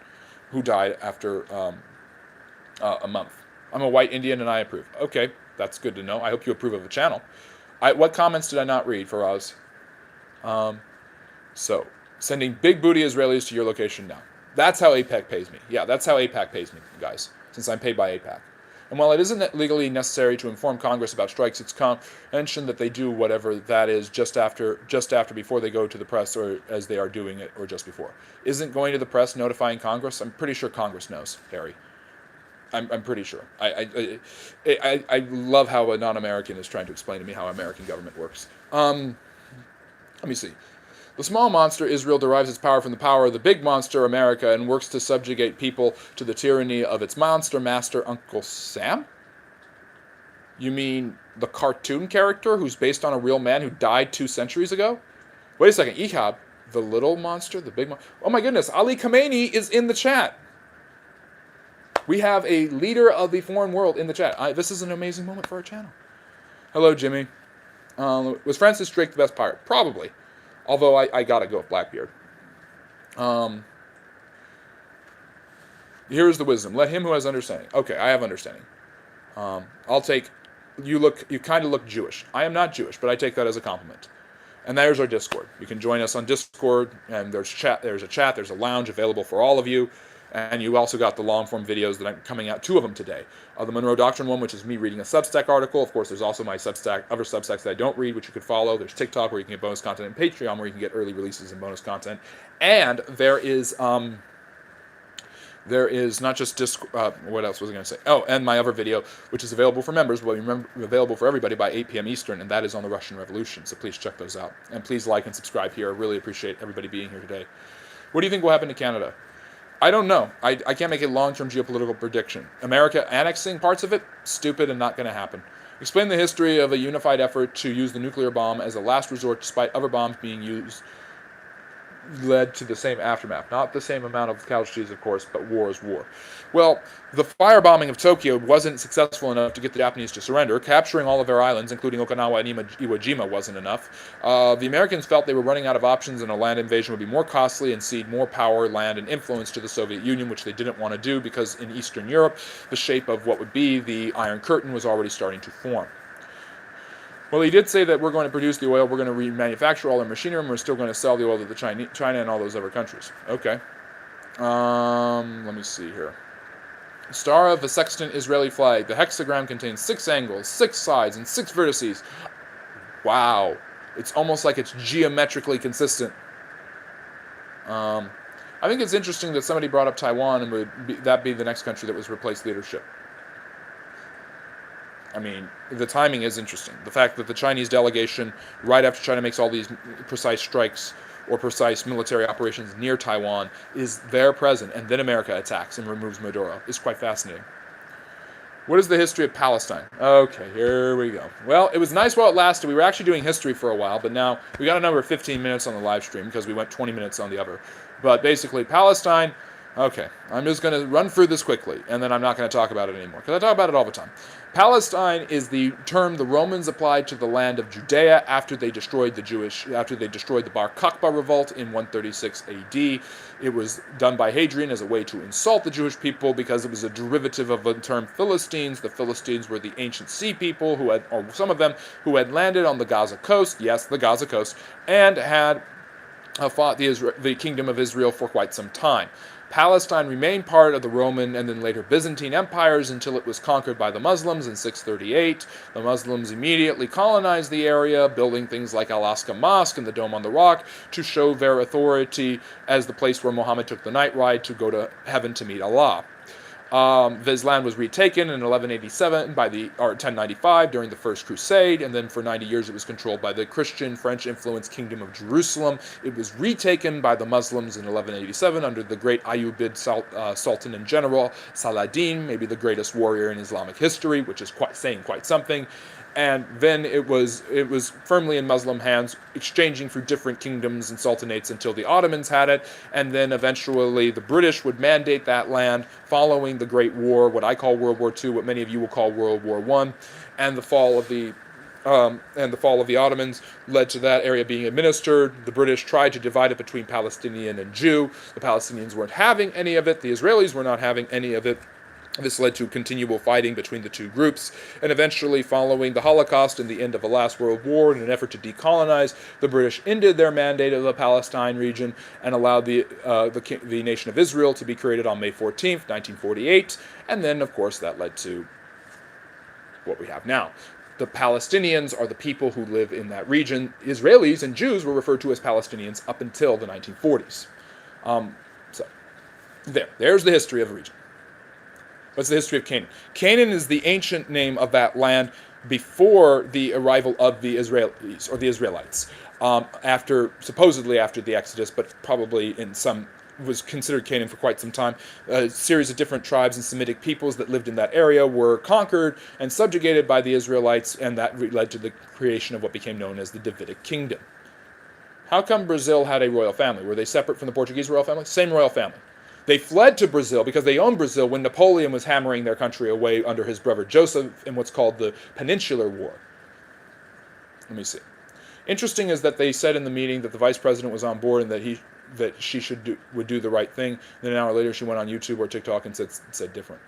Speaker 1: who died after a month. I'm a white Indian and I approve. Okay, that's good to know. I hope you approve of the channel. What comments did I not read, Faraz? So, sending big booty Israelis to your location now. That's how AIPAC pays me. Yeah, that's how AIPAC pays me, guys, since I'm paid by AIPAC. And while it isn't legally necessary to inform Congress about strikes, it's mentioned that they do whatever that is just after, before they go to the press, or as they are doing it, or just before. Isn't going to the press notifying Congress? I'm pretty sure Congress knows, Harry. I'm pretty sure. I love how a non-American is trying to explain to me how American government works. Let me see. The small monster, Israel, derives its power from the power of the big monster, America, and works to subjugate people to the tyranny of its monster master, Uncle Sam? You mean the cartoon character who's based on a real man who died 2 centuries ago? Wait a second, Ehab, the little monster, the big monster? Oh my goodness, Ali Khamenei is in the chat. We have a leader of the foreign world in the chat. This is an amazing moment for our channel. Hello, Jimmy. Was Francis Drake the best pirate? Probably. Although I gotta go with Blackbeard. Here's the wisdom. Let him who has understanding. Okay, I have understanding. I'll take... You kind of look Jewish. I am not Jewish, but I take that as a compliment. And there's our Discord. You can join us on Discord, and there's a lounge available for all of you. And you also got the long-form videos that I'm coming out, 2 of them today. The Monroe Doctrine one, which is me reading a Substack article. Of course, there's also my other Substacks that I don't read, which you could follow. There's TikTok, where you can get bonus content, and Patreon, where you can get early releases and bonus content. And there is not just what else was I going to say? Oh, and my other video, which is available for members, but available for everybody by 8 p.m. Eastern, and that is on the Russian Revolution. So please check those out. And please like and subscribe here. I really appreciate everybody being here today. What do you think will happen to Canada? I don't know. I can't make a long-term geopolitical prediction. America annexing parts of it? Stupid and not going to happen. Explain the history of a unified effort to use the nuclear bomb as a last resort despite other bombs being used led to the same aftermath. Not the same amount of casualties, of course, but war is war. Well, the firebombing of Tokyo wasn't successful enough to get the Japanese to surrender. Capturing all of their islands, including Okinawa and Iwo Jima, wasn't enough. The Americans felt they were running out of options, and a land invasion would be more costly and cede more power, land, and influence to the Soviet Union, which they didn't want to do because in Eastern Europe, the shape of what would be the Iron Curtain was already starting to form. Well, he did say that we're going to produce the oil, we're going to remanufacture all our machinery, and we're still going to sell the oil to the China and all those other countries. Okay. Let me see here. Star of the sextant Israeli flag. The hexagram contains 6 angles, 6 sides, and 6 vertices. Wow. It's almost like it's geometrically consistent. I think it's interesting that somebody brought up Taiwan, and would that be the next country that was replaced leadership. I mean, the timing is interesting. The fact that the Chinese delegation, right after China makes all these precise strikes or precise military operations near Taiwan, is there present, and then America attacks and removes Maduro, is quite fascinating. What is the history of Palestine? Okay, here we go. Well, it was nice while it lasted. We were actually doing history for a while, but now we got a number of 15 minutes on the live stream because we went 20 minutes on the other. But basically, Palestine... Okay, I'm just going to run through this quickly, and then I'm not going to talk about it anymore, because I talk about it all the time. Palestine is the term the Romans applied to the land of Judea after they destroyed the Bar Kokhba revolt in 136 AD. It was done by Hadrian as a way to insult the Jewish people because it was a derivative of the term Philistines. The Philistines were the ancient sea people or some of them, who had landed on the Gaza coast, yes, the Gaza coast, and had fought the kingdom of Israel for quite some time. Palestine remained part of the Roman and then later Byzantine empires until it was conquered by the Muslims in 638. The Muslims immediately colonized the area, building things like Al-Aqsa Mosque and the Dome on the Rock to show their authority as the place where Muhammad took the night ride to go to heaven to meet Allah. This land was retaken in 1187 or 1095 during the First Crusade, and then for 90 years it was controlled by the Christian, French-influenced Kingdom of Jerusalem. It was retaken by the Muslims in 1187 under the great Ayyubid Sultan and General Saladin, maybe the greatest warrior in Islamic history, which is saying quite something. And then it was firmly in Muslim hands, exchanging through different kingdoms and sultanates until the Ottomans had it, and then eventually the British would mandate that land following the Great War, what I call World War II, what many of you will call World War I, and the fall of the Ottomans led to that area being administered. The British tried to divide it between Palestinian and Jew. The Palestinians weren't having any of it. The Israelis were not having any of it. This led to continual fighting between the two groups, and eventually, following the Holocaust and the end of the Last World War, in an effort to decolonize, the British ended their mandate of the Palestine region and allowed the Nation of Israel to be created on May 14th, 1948, and then, of course, that led to what we have now. The Palestinians are the people who live in that region. Israelis and Jews were referred to as Palestinians up until the 1940s. So there's the history of the region. What's the history of Canaan? Canaan is the ancient name of that land before the arrival of the Israelis or the Israelites. Supposedly after the Exodus, but probably was considered Canaan for quite some time. A series of different tribes and Semitic peoples that lived in that area were conquered and subjugated by the Israelites, and that led to the creation of what became known as the Davidic kingdom. How come Brazil had a royal family? Were they separate from the Portuguese royal family? Same royal family. They fled to Brazil because they owned Brazil when Napoleon was hammering their country away under his brother Joseph in what's called the Peninsular War. Let me see. Interesting is that they said in the meeting that the vice president was on board and that she would do the right thing. Then an hour later she went on YouTube or TikTok and said different.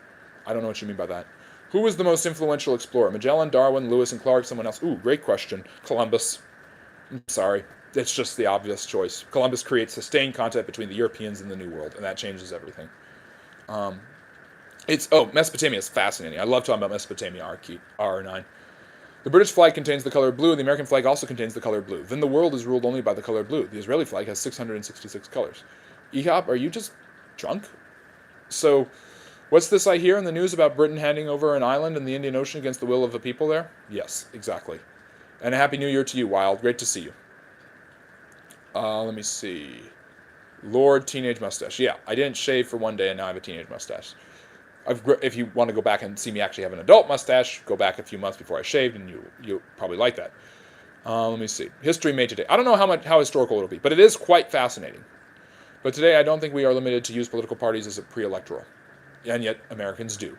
Speaker 1: I don't know what you mean by that. Who was the most influential explorer? Magellan, Darwin, Lewis and Clark, someone else? Ooh, great question. Columbus. I'm sorry. It's just the obvious choice. Columbus creates sustained contact between the Europeans and the New World, and that changes everything. Mesopotamia is fascinating. I love talking about Mesopotamia, R9. The British flag contains the color blue, and the American flag also contains the color blue. Then the world is ruled only by the color blue. The Israeli flag has 666 colors. Ehab, are you just drunk? So, what's this I hear in the news about Britain handing over an island in the Indian Ocean against the will of the people there? Yes, exactly. And a Happy New Year to you, Wild. Great to see you. Let me see. Lord Teenage Mustache. Yeah, I didn't shave for one day and now I have a teenage mustache. If you want to go back and see me actually have an adult mustache, go back a few months before I shaved and you'll probably like that. Let me see. History made today. I don't know how historical it'll be, but it is quite fascinating. But today I don't think we are limited to use political parties as a pre-electoral. And yet Americans do.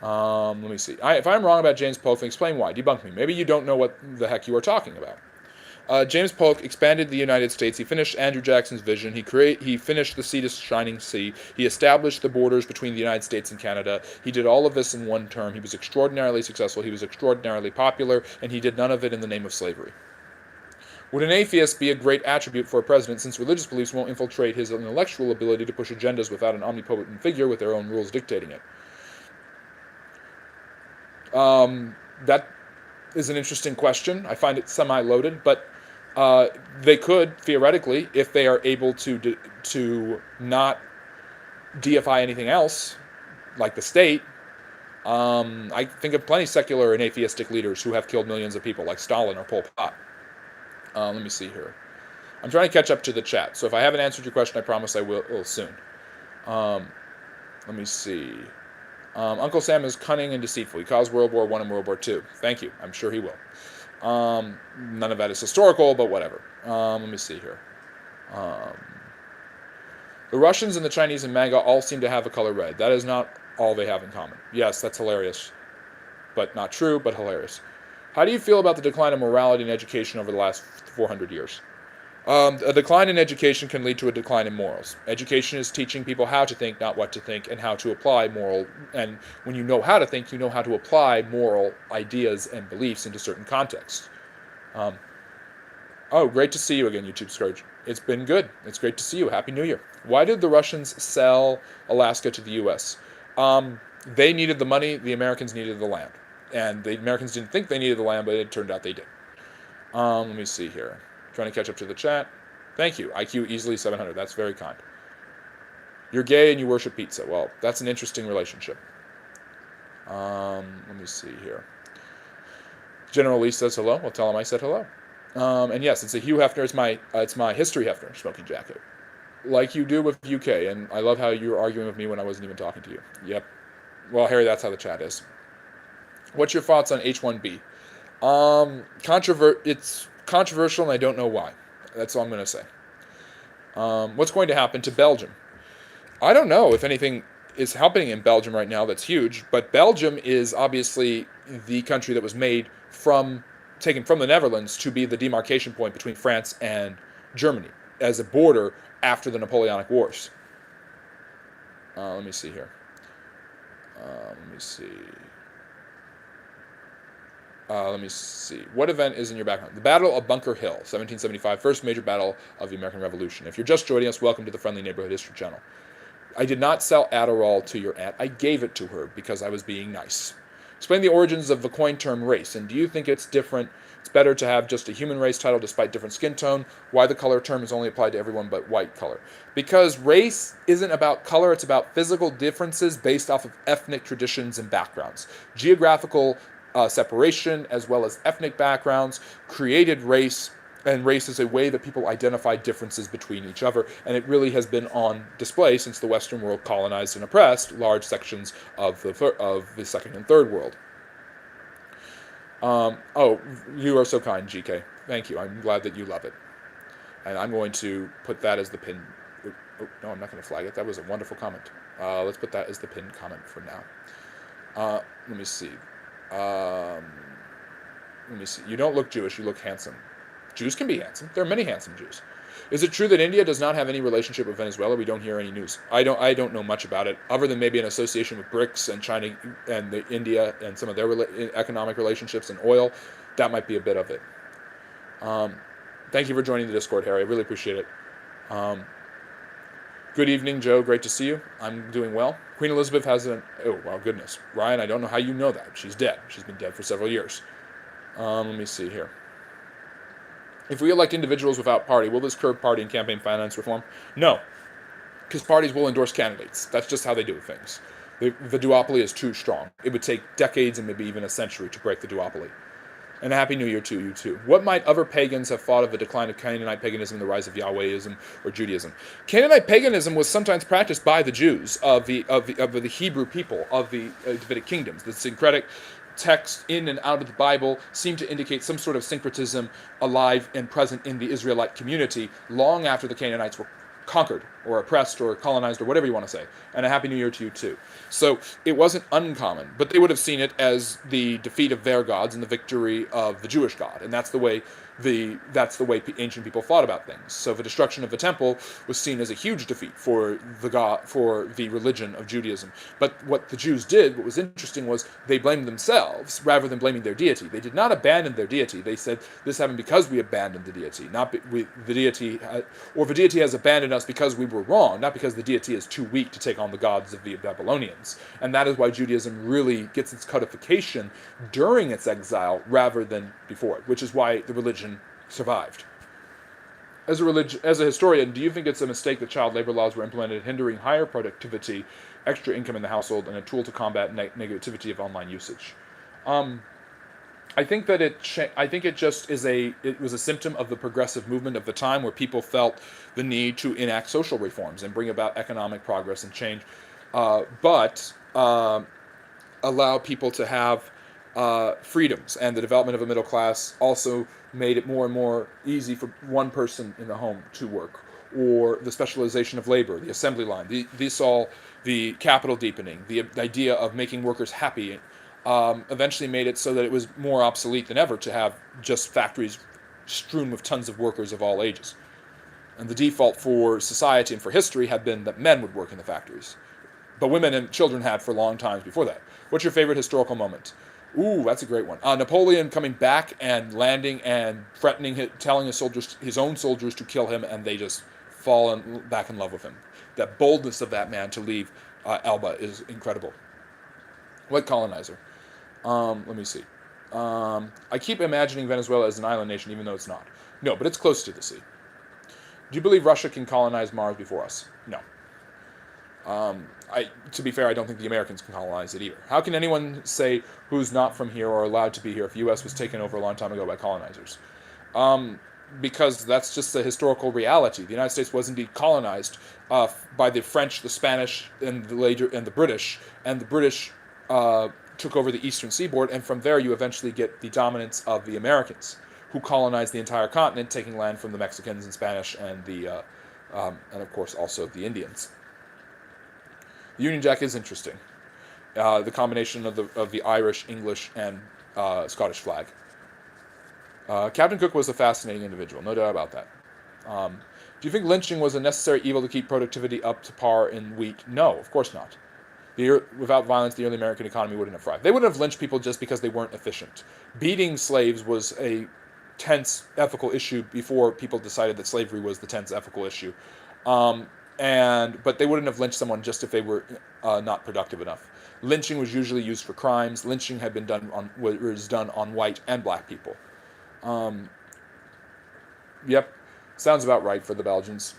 Speaker 1: Let me see. If I'm wrong about James Polk, explain why. Debunk me. Maybe you don't know what the heck you are talking about. James Polk expanded the United States. He finished Andrew Jackson's vision. He finished the Sea to Shining Sea. He established the borders between the United States and Canada. He did all of this in one term. He was extraordinarily successful. He was extraordinarily popular, and he did none of it in the name of slavery. Would an atheist be a great attribute for a president, since religious beliefs won't infiltrate his intellectual ability to push agendas without an omnipotent figure with their own rules dictating it? That is an interesting question. I find it semi-loaded, but they could, theoretically, if they are able to not deify anything else, like the state. I think of plenty of secular and atheistic leaders who have killed millions of people, like Stalin or Pol Pot. Let me see here. I'm trying to catch up to the chat, so if I haven't answered your question, I promise I will soon. Let me see. Uncle Sam is cunning and deceitful. He caused World War I and World War II. Thank you. I'm sure he will. None of that is historical, but whatever. Let me see here. The Russians and the Chinese and MAGA all seem to have a color red. That is not all they have in common. Yes, that's hilarious. But not true, but hilarious. How do you feel about the decline of morality in education over the last 400 years? A decline in education can lead to a decline in morals. Education is teaching people how to think, not what to think, and how to apply moral. And when you know how to think, you know how to apply moral ideas and beliefs into certain contexts. Great to see you again, YouTube Scourge. It's been good. It's great to see you. Happy New Year. Why did the Russians sell Alaska to the U.S.? They needed the money. The Americans needed the land. And the Americans didn't think they needed the land, but it turned out they did. Let me see here. Trying to catch up to the chat. Thank you. IQ easily 700. That's very kind. You're gay and you worship pizza. Well, that's an interesting relationship. Let me see here. General Lee says hello. Well, tell him I said hello. And yes, it's a Hugh Hefner. It's my History Hefner smoking jacket. Like you do with UK. And I love how you were arguing with me when I wasn't even talking to you. Yep. Well, Harry, that's how the chat is. What's your thoughts on H-1B? It's controversial, and I don't know why. That's all I'm going to say. What's going to happen to Belgium? I don't know if anything is happening in Belgium right now that's huge, but Belgium is obviously the country that was taken from the Netherlands to be the demarcation point between France and Germany as a border after the Napoleonic Wars. Let me see here. Let me see. What event is in your background? The Battle of Bunker Hill, 1775, first major battle of the American Revolution. If you're just joining us, welcome to the Friendly Neighborhood History Channel. I did not sell Adderall to your aunt. I gave it to her because I was being nice. Explain the origins of the coin term race, and do you think it's different? It's better to have just a human race title despite different skin tone. Why the color term is only applied to everyone but white color? Because race isn't about color, it's about physical differences based off of ethnic traditions and backgrounds. Geographical separation as well as ethnic backgrounds created race, and race is a way that people identify differences between each other, and it really has been on display since the Western world colonized and oppressed large sections of the second and third world. Oh, you are so kind, GK. Thank you. I'm glad that you love it. And I'm going to put that as the pin. Oh, no, I'm not going to flag it. That was a wonderful comment. Let's put that as the pinned comment for now. Let me see. Let me see. You don't look Jewish. You look handsome. Jews can be handsome. There are many handsome Jews. Is it true that India does not have any relationship with Venezuela? We don't hear any news. I don't know much about it, other than maybe an association with BRICS and China and India and some of their economic relationships and oil. That might be a bit of it. Thank you for joining the Discord, Harry. I really appreciate it. Good evening, Joe. Great to see you. I'm doing well. Queen Elizabeth has an... Oh, well, goodness. Ryan, I don't know how you know that. She's dead. She's been dead for several years. Let me see here. If we elect individuals without party, will this curb party and campaign finance reform? No, because parties will endorse candidates. That's just how they do things. The duopoly is too strong. It would take decades and maybe even a century to break the duopoly. And a Happy New Year to you, too. What might other pagans have thought of the decline of Canaanite paganism and the rise of Yahwehism or Judaism? Canaanite paganism was sometimes practiced by the Jews of the Hebrew people of the Davidic kingdoms. The syncretic texts in and out of the Bible seem to indicate some sort of syncretism alive and present in the Israelite community long after the Canaanites were conquered or oppressed or colonized or whatever you want to say. And a Happy New Year to you too. So it wasn't uncommon, but they would have seen it as the defeat of their gods and the victory of the Jewish God. And that's the way ancient people thought about things. So the destruction of the temple was seen as a huge defeat for the religion of Judaism. But what the Jews did, what was interesting, was they blamed themselves rather than blaming their deity. They did not abandon their deity. They said this happened because we abandoned the deity, the deity has abandoned us because we were wrong, not because the deity is too weak to take on the gods of the Babylonians. And that is why Judaism really gets its codification during its exile rather than before it, which is why the religion survived. As a historian, do you think it's a mistake that child labor laws were implemented, hindering higher productivity, extra income in the household, and a tool to combat negativity of online usage? I think that it was a symptom of the progressive movement of the time, where people felt the need to enact social reforms and bring about economic progress and change, but allow people to have freedoms. And the development of a middle class also made it more and more easy for one person in the home to work, or the specialization of labor, the assembly line. This all, the capital deepening, the idea of making workers happy, eventually made it so that it was more obsolete than ever to have just factories strewn with tons of workers of all ages. And the default for society and for history had been that men would work in the factories. But women and children had for long times before that. What's your favorite historical moment? Ooh, that's a great one. Napoleon coming back and landing and threatening, telling his own soldiers to kill him, and they just fall back in love with him. That boldness of that man to leave Elba is incredible. What colonizer? Let me see. I keep imagining Venezuela as an island nation, even though it's not. No, but it's close to the sea. Do you believe Russia can colonize Mars before us? No. To be fair, I don't think the Americans can colonize it either. How can anyone say who's not from here or allowed to be here if the U.S. was taken over a long time ago by colonizers? Because that's just the historical reality. The United States was indeed colonized by the French, the Spanish, and the British. And the British took over the eastern seaboard, and from there you eventually get the dominance of the Americans, who colonized the entire continent, taking land from the Mexicans and Spanish and and of course also the Indians. The Union Jack is interesting. The combination of the Irish, English, and Scottish flag. Captain Cook was a fascinating individual, no doubt about that. Do you think lynching was a necessary evil to keep productivity up to par in wheat? No, of course not. Without violence, the early American economy wouldn't have thrived. They wouldn't have lynched people just because they weren't efficient. Beating slaves was a tense ethical issue before people decided that slavery was the tense ethical issue. But they wouldn't have lynched someone just if they were not productive enough. Lynching was usually used for crimes. Lynching had been was done on white and black people. Um, yep, sounds about right for the Belgians.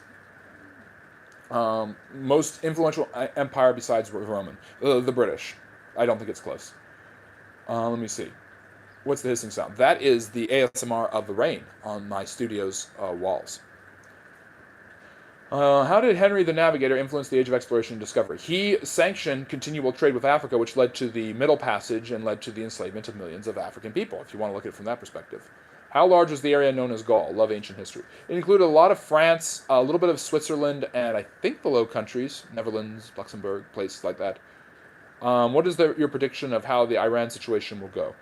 Speaker 1: Most influential empire besides the Roman, the British. I don't think it's close. Let me see. What's the hissing sound? That is the ASMR of the rain on my studio's walls. How did Henry the Navigator influence the age of exploration and discovery? He sanctioned continual trade with Africa, which led to the Middle Passage and led to the enslavement of millions of African people, if you want to look at it from that perspective. How large was the area known as Gaul? Love ancient history. It included a lot of France, a little bit of Switzerland, and I think the Low Countries, Netherlands, Luxembourg, places like that. What is your prediction of how the Iran situation will go?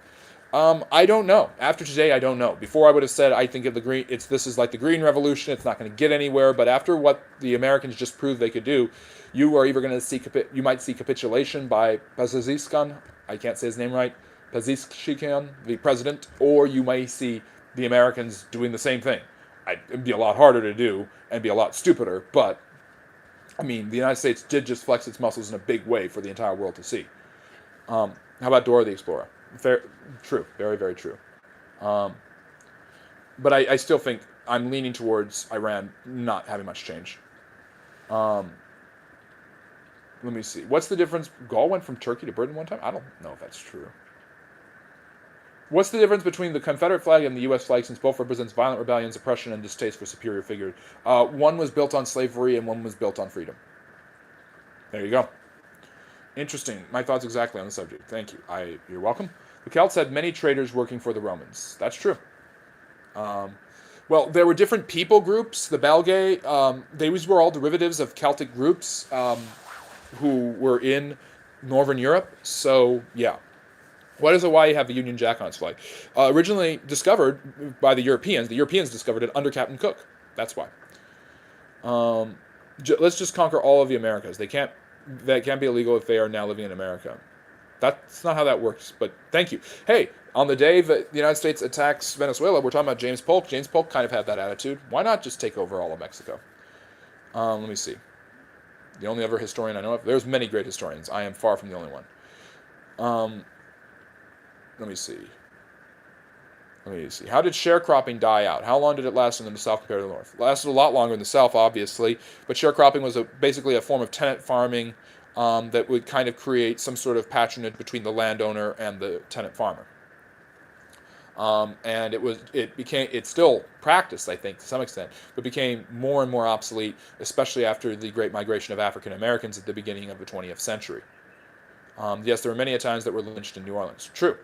Speaker 1: I don't know. After today, I don't know. Before, I would have said I think of the green. This is like the Green Revolution. It's not going to get anywhere. But after what the Americans just proved they could do, you are either going to see you might see capitulation by Pezeshkian. I can't say his name right. Pezeshkian, the president, or you may see the Americans doing the same thing. It'd be a lot harder to do and be a lot stupider. But I mean, the United States did just flex its muscles in a big way for the entire world to see. How about Dora the Explorer? Fair, true, very, very true. But I still think I'm leaning towards Iran not having much change. Let me see. What's the difference? Gaul went from Turkey to Britain one time? I don't know if that's true. What's the difference between the Confederate flag and the U.S. flag, since both represents violent rebellions, oppression, and distaste for superior figure? One was built on slavery and one was built on freedom. There you go. Interesting. My thoughts exactly on the subject. Thank you. You're welcome. The Celts had many traders working for the Romans. That's true. Well, there were different people groups. The Belgae, these were all derivatives of Celtic groups who were in Northern Europe. So, yeah. Why does Hawaii have the Union Jack on its flag? Originally discovered by the Europeans. The Europeans discovered it under Captain Cook. That's why. Let's just conquer all of the Americas. That can't be illegal if they are now living in America. That's not how that works, but thank you. Hey, on the day that the United States attacks Venezuela, we're talking about James Polk. James Polk kind of had that attitude. Why not just take over all of Mexico? Let me see. The only other historian I know of, there's many great historians. I am far from the only one. Let me see. How did sharecropping die out? How long did it last in the South compared to the North? It lasted a lot longer in the South, obviously, but sharecropping was basically a form of tenant farming that would kind of create some sort of patronage between the landowner and the tenant farmer. And it's still practiced, I think, to some extent, but became more and more obsolete, especially after the Great Migration of African Americans at the beginning of the 20th century. Yes, there were many times that were lynched in New Orleans. True.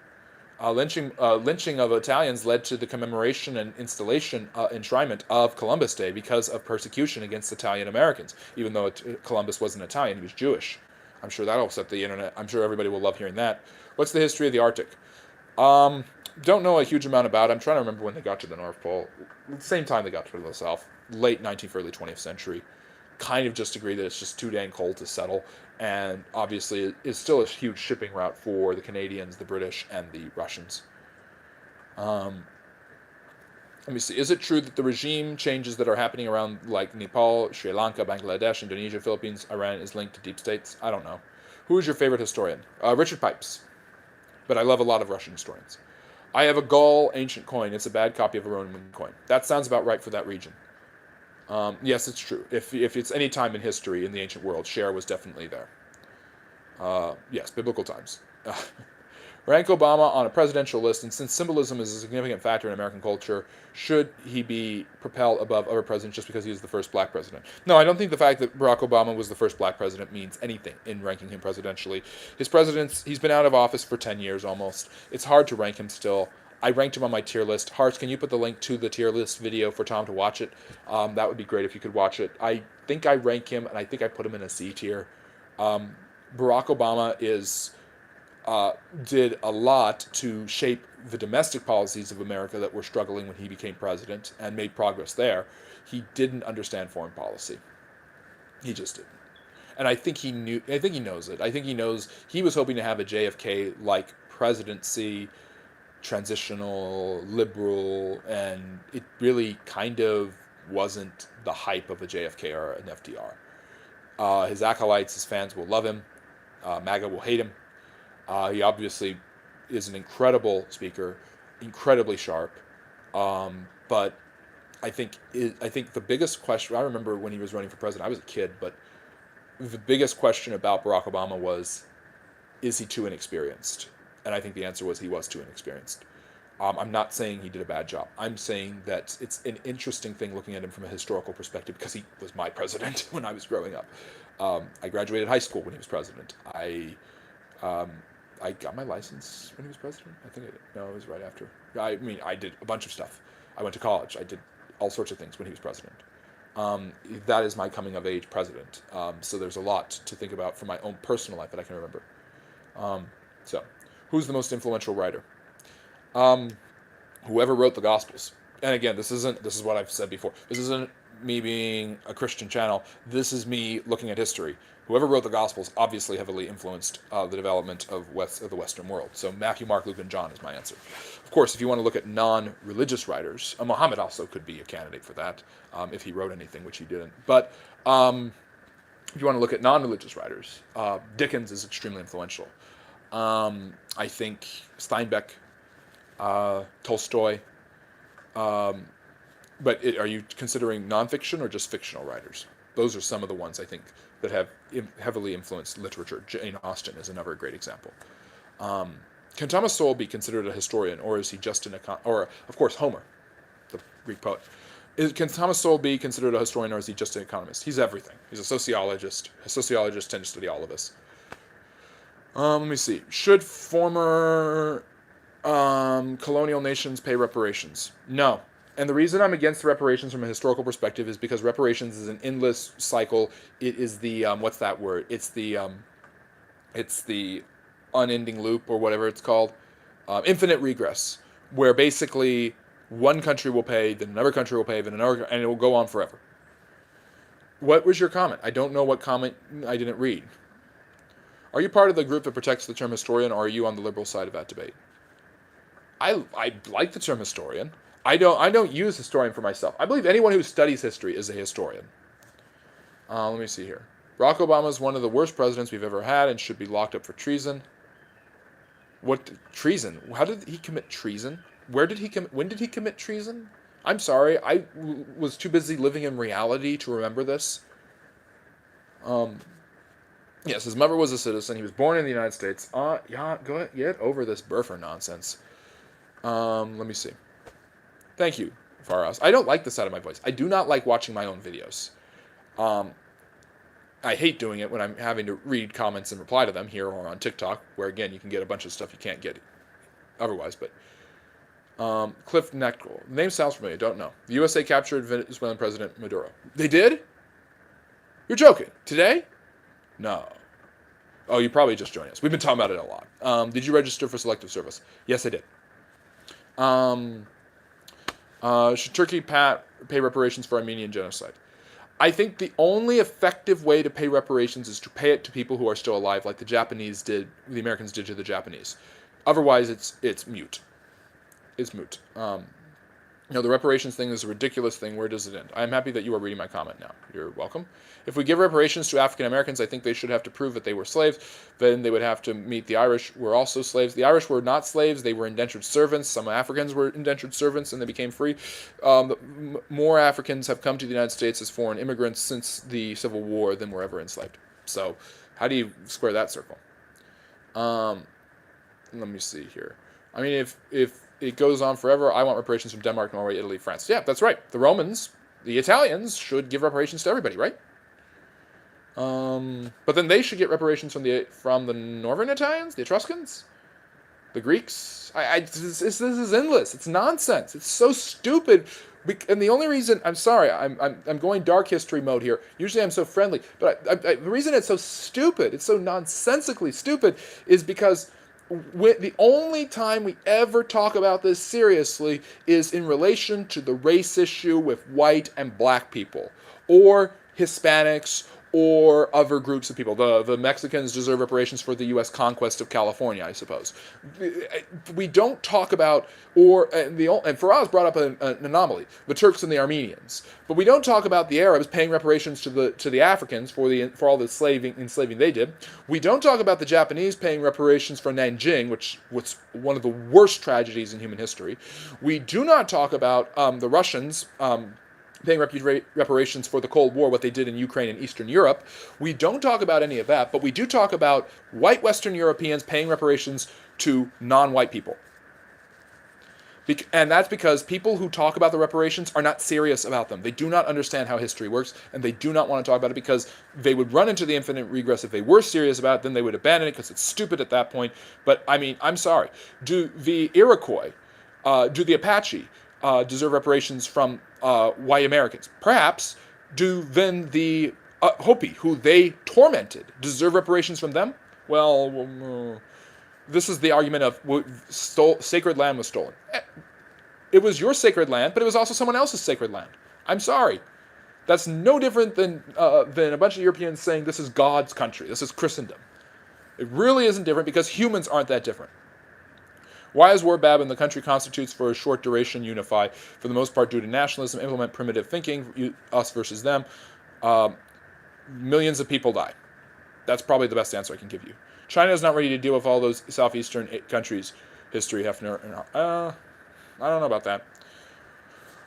Speaker 1: Lynching of Italians led to the commemoration and enshrinement of Columbus Day because of persecution against Italian Americans. Even though Columbus wasn't Italian, he was Jewish. I'm sure that'll upset the internet. I'm sure everybody will love hearing that. What's the history of the Arctic? Don't know a huge amount about it. I'm trying to remember when they got to the North Pole. Same time they got to the South. Late 19th, early 20th century. Kind of just agree that it's just too dang cold to settle. And obviously it's still a huge shipping route for the Canadians, the British, and the Russians. Let me see. Is it true that the regime changes that are happening around like Nepal, Sri Lanka, Bangladesh, Indonesia, Philippines, Iran is linked to deep states? I don't know. Who is your favorite historian? Richard Pipes. But I love a lot of Russian historians. I have a Gaul ancient coin. It's a bad copy of a Roman coin. That sounds about right for that region. Yes, it's true. If it's any time in history in the ancient world, share was definitely there. Yes, biblical times. Rank Obama on a presidential list, and since symbolism is a significant factor in American culture, should he be propelled above other presidents just because he was the first black president? No, I don't think the fact that Barack Obama was the first black president means anything in ranking him presidentially. He's been out of office for 10 years almost. It's hard to rank him still. I ranked him on my tier list. Hearts, can you put the link to the tier list video for Tom to watch it? That would be great if you could watch it. I think I rank him, and I think I put him in a C tier. Barack Obama did a lot to shape the domestic policies of America that were struggling when he became president and made progress there. He didn't understand foreign policy. He just didn't. And I think he knows it. I think he knows he was hoping to have a JFK-like presidency, transitional, liberal, and it really kind of wasn't the hype of a JFK or an FDR. His acolytes, his fans will love him. MAGA will hate him. He obviously is an incredible speaker, incredibly sharp. But I think the biggest question, I remember when he was running for president, I was a kid, but the biggest question about Barack Obama was, is he too inexperienced? And I think the answer was he was too inexperienced. I'm not saying he did a bad job. I'm saying that it's an interesting thing looking at him from a historical perspective because he was my president when I was growing up. I graduated high school when he was president. Um, I got my license when he was president. I think I did. No, it was right after. I mean, I did a bunch of stuff. I went to college. I did all sorts of things when he was president. That is my coming of age president. So there's a lot to think about from my own personal life that I can remember. So, who's the most influential writer? Whoever wrote the Gospels. And again, this is what I've said before. This isn't me being a Christian channel. This is me looking at history. Whoever wrote the Gospels obviously heavily influenced the development of the Western world. So Matthew, Mark, Luke, and John is my answer. Of course, if you want to look at non-religious writers, Muhammad also could be a candidate for that if he wrote anything, which he didn't. But if you want to look at non-religious writers, Dickens is extremely influential. I think Steinbeck, Tolstoy. But are you considering nonfiction or just fictional writers? Those are some of the ones I think that have heavily influenced literature. Jane Austen is another great example. Can Thomas Sowell be considered a historian, or is he just or of course Homer, the Greek poet? Can Thomas Sowell be considered a historian, or is he just an economist? He's everything. He's a sociologist. Sociologists tend to study all of this. Let me see. Should former colonial nations pay reparations? No. And the reason I'm against reparations from a historical perspective is because reparations is an endless cycle. It is the what's that word? It's the unending loop, or whatever it's called. Infinite regress, where basically one country will pay, then another country will pay, then another, and it will go on forever. What was your comment? I don't know what comment I didn't read. Are you part of the group that protects the term historian, or are you on the liberal side of that debate? I like the term historian. I don't use historian for myself. I believe anyone who studies history is a historian. Let me see here. Barack Obama is one of the worst presidents we've ever had and should be locked up for treason. What treason? How did he commit treason? When did he commit treason? I'm sorry, I was too busy living in reality to remember this. Yes, his mother was a citizen. He was born in the United States. Yeah, go ahead, get over this birther nonsense. Let me see. Thank you, Faraz. I don't like the sound of my voice. I do not like watching my own videos. I hate doing it when I'm having to read comments and reply to them here or on TikTok, where again you can get a bunch of stuff you can't get otherwise. But Cliff Neckel. The name sounds familiar. Don't know. The USA captured Venezuelan President Maduro. They did? You're joking. Today? No. Oh, you probably just joined us. We've been talking about it a lot. Did you register for selective service? Yes, I did. Should Turkey pay reparations for Armenian genocide? I think the only effective way to pay reparations is to pay it to people who are still alive, like the Americans did to the Japanese. Otherwise, it's mute. It's moot. The reparations thing is a ridiculous thing. Where does it end? I'm happy that you are reading my comment now. You're welcome. If we give reparations to African Americans, I think they should have to prove that they were slaves. Then they would have to meet the Irish were also slaves. The Irish were not slaves. They were indentured servants. Some Africans were indentured servants, and they became free. More Africans have come to the United States as foreign immigrants since the Civil War than were ever enslaved. So how do you square that circle? Let me see here. I mean, if it goes on forever, I want reparations from Denmark, Norway, Italy, France. Yeah, that's right. The Romans, the Italians should give reparations to everybody, right? But then they should get reparations from the Northern Italians, the Etruscans, the Greeks. This is endless. It's nonsense. It's so stupid. And the only reason, I'm sorry, I'm going dark history mode here. Usually I'm so friendly, but the reason it's so stupid, it's so nonsensically stupid, is because the only time we ever talk about this seriously is in relation to the race issue with white and black people, or Hispanics, or other groups of people. The Mexicans deserve reparations for the U.S. conquest of California, I suppose. We don't talk about, and Faraz brought up an anomaly, the Turks and the Armenians. But we don't talk about the Arabs paying reparations to the Africans for all the enslaving they did. We don't talk about the Japanese paying reparations for Nanjing, which was one of the worst tragedies in human history. We do not talk about the Russians paying reparations for the Cold War, what they did in Ukraine and Eastern Europe. We don't talk about any of that, but we do talk about white Western Europeans paying reparations to non-white people. And that's because people who talk about the reparations are not serious about them. They do not understand how history works, and they do not want to talk about it because they would run into the infinite regress. If they were serious about it, then they would abandon it because it's stupid at that point. But, I mean, I'm sorry. Do the Iroquois, do the Apache deserve reparations from white Americans? Perhaps. Do then the Hopi, who they tormented, deserve reparations from them? Well, this is the argument of sacred land was stolen. It was your sacred land, but it was also someone else's sacred land. I'm sorry. That's no different than a bunch of Europeans saying this is God's country, this is Christendom. It really isn't different because humans aren't that different. Why is war bad when the country constitutes for a short duration unify, for the most part due to nationalism, implement primitive thinking, us versus them? Millions of people die. That's probably the best answer I can give you. China is not ready to deal with all those southeastern countries' history, Hefner. I don't know about that.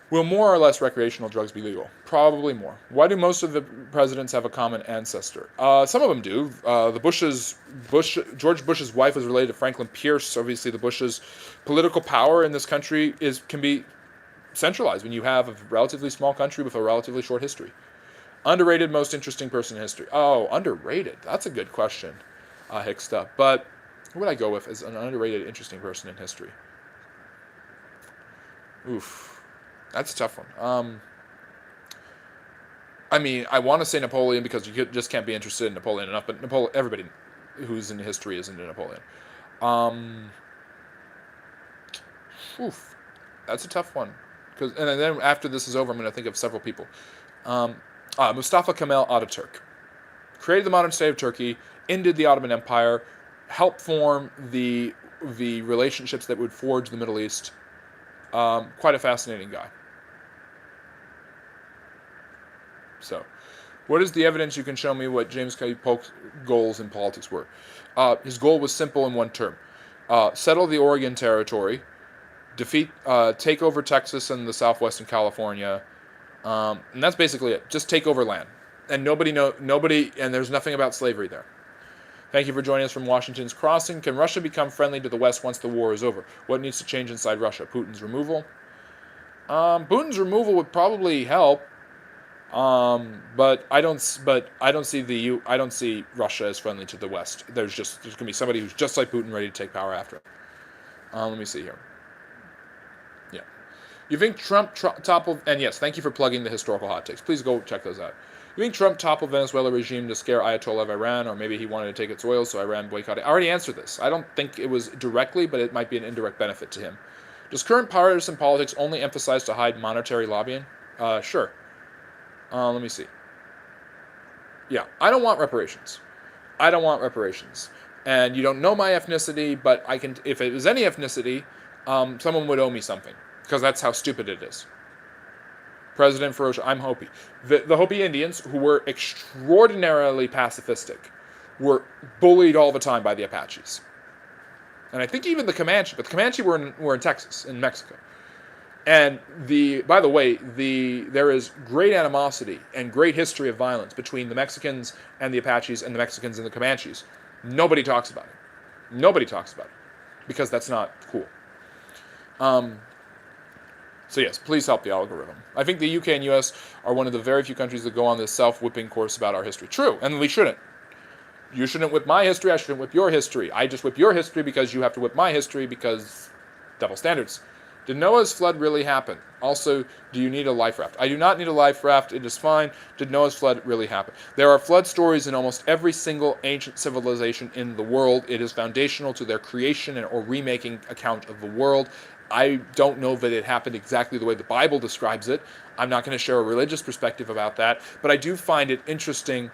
Speaker 1: Will more or less recreational drugs be legal? Probably more. Why do most of the presidents have a common ancestor? Some of them do. George Bush's wife was related to Franklin Pierce. Obviously, the Bush's political power in this country can be centralized when you have a relatively small country with a relatively short history. Underrated, most interesting person in history. Oh, underrated. That's a good question. Hick stuff. But who would I go with as an underrated, interesting person in history? Oof. That's a tough one. I mean, I want to say Napoleon because you just can't be interested in Napoleon enough, but everybody who's in history is into Napoleon. Oof. That's a tough one. And then after this is over, I'm going to think of several people. Mustafa Kemal Ataturk. Created the modern state of Turkey, ended the Ottoman Empire, helped form the relationships that would forge the Middle East. Quite a fascinating guy. So, what is the evidence you can show me what James K. Polk's goals in politics were? His goal was simple in one term. Settle the Oregon Territory, take over Texas and the southwestern California, and that's basically it. Just take over land. And and there's nothing about slavery there. Thank you for joining us from Washington's Crossing. Can Russia become friendly to the West once the war is over? What needs to change inside Russia? Putin's removal? Putin's removal would probably help. But I don't see Russia as friendly to the West. There's going to be somebody who's just like Putin ready to take power after him. Let me see here. Yeah. You think Trump toppled, and yes, thank you for plugging the historical hot takes. Please go check those out. You think Trump toppled Venezuela regime to scare Ayatollah of Iran, or maybe he wanted to take its oil, so Iran boycotted? I already answered this. I don't think it was directly, but it might be an indirect benefit to him. Does current partisan politics only emphasize to hide monetary lobbying? Sure. Let me see. Yeah, I don't want reparations. And you don't know my ethnicity, but if it was any ethnicity, someone would owe me something, because that's how stupid it is. President Ferocious, I'm Hopi. The Hopi Indians, who were extraordinarily pacifistic, were bullied all the time by the Apaches. And I think even the Comanche, but the Comanche were in Texas, in Mexico. And by the way, there is great animosity and great history of violence between the Mexicans and the Apaches and the Mexicans and the Comanches. Nobody talks about it. Because that's not cool. So yes, please help the algorithm. I think the UK and US are one of the very few countries that go on this self-whipping course about our history. True, and we shouldn't. You shouldn't whip my history, I shouldn't whip your history. I just whip your history because you have to whip my history because double standards. Did Noah's flood really happen? Also, do you need a life raft? I do not need a life raft. It is fine. Did Noah's flood really happen? There are flood stories in almost every single ancient civilization in the world. It is foundational to their creation or remaking account of the world. I don't know that it happened exactly the way the Bible describes it. I'm not going to share a religious perspective about that, but I do find it interesting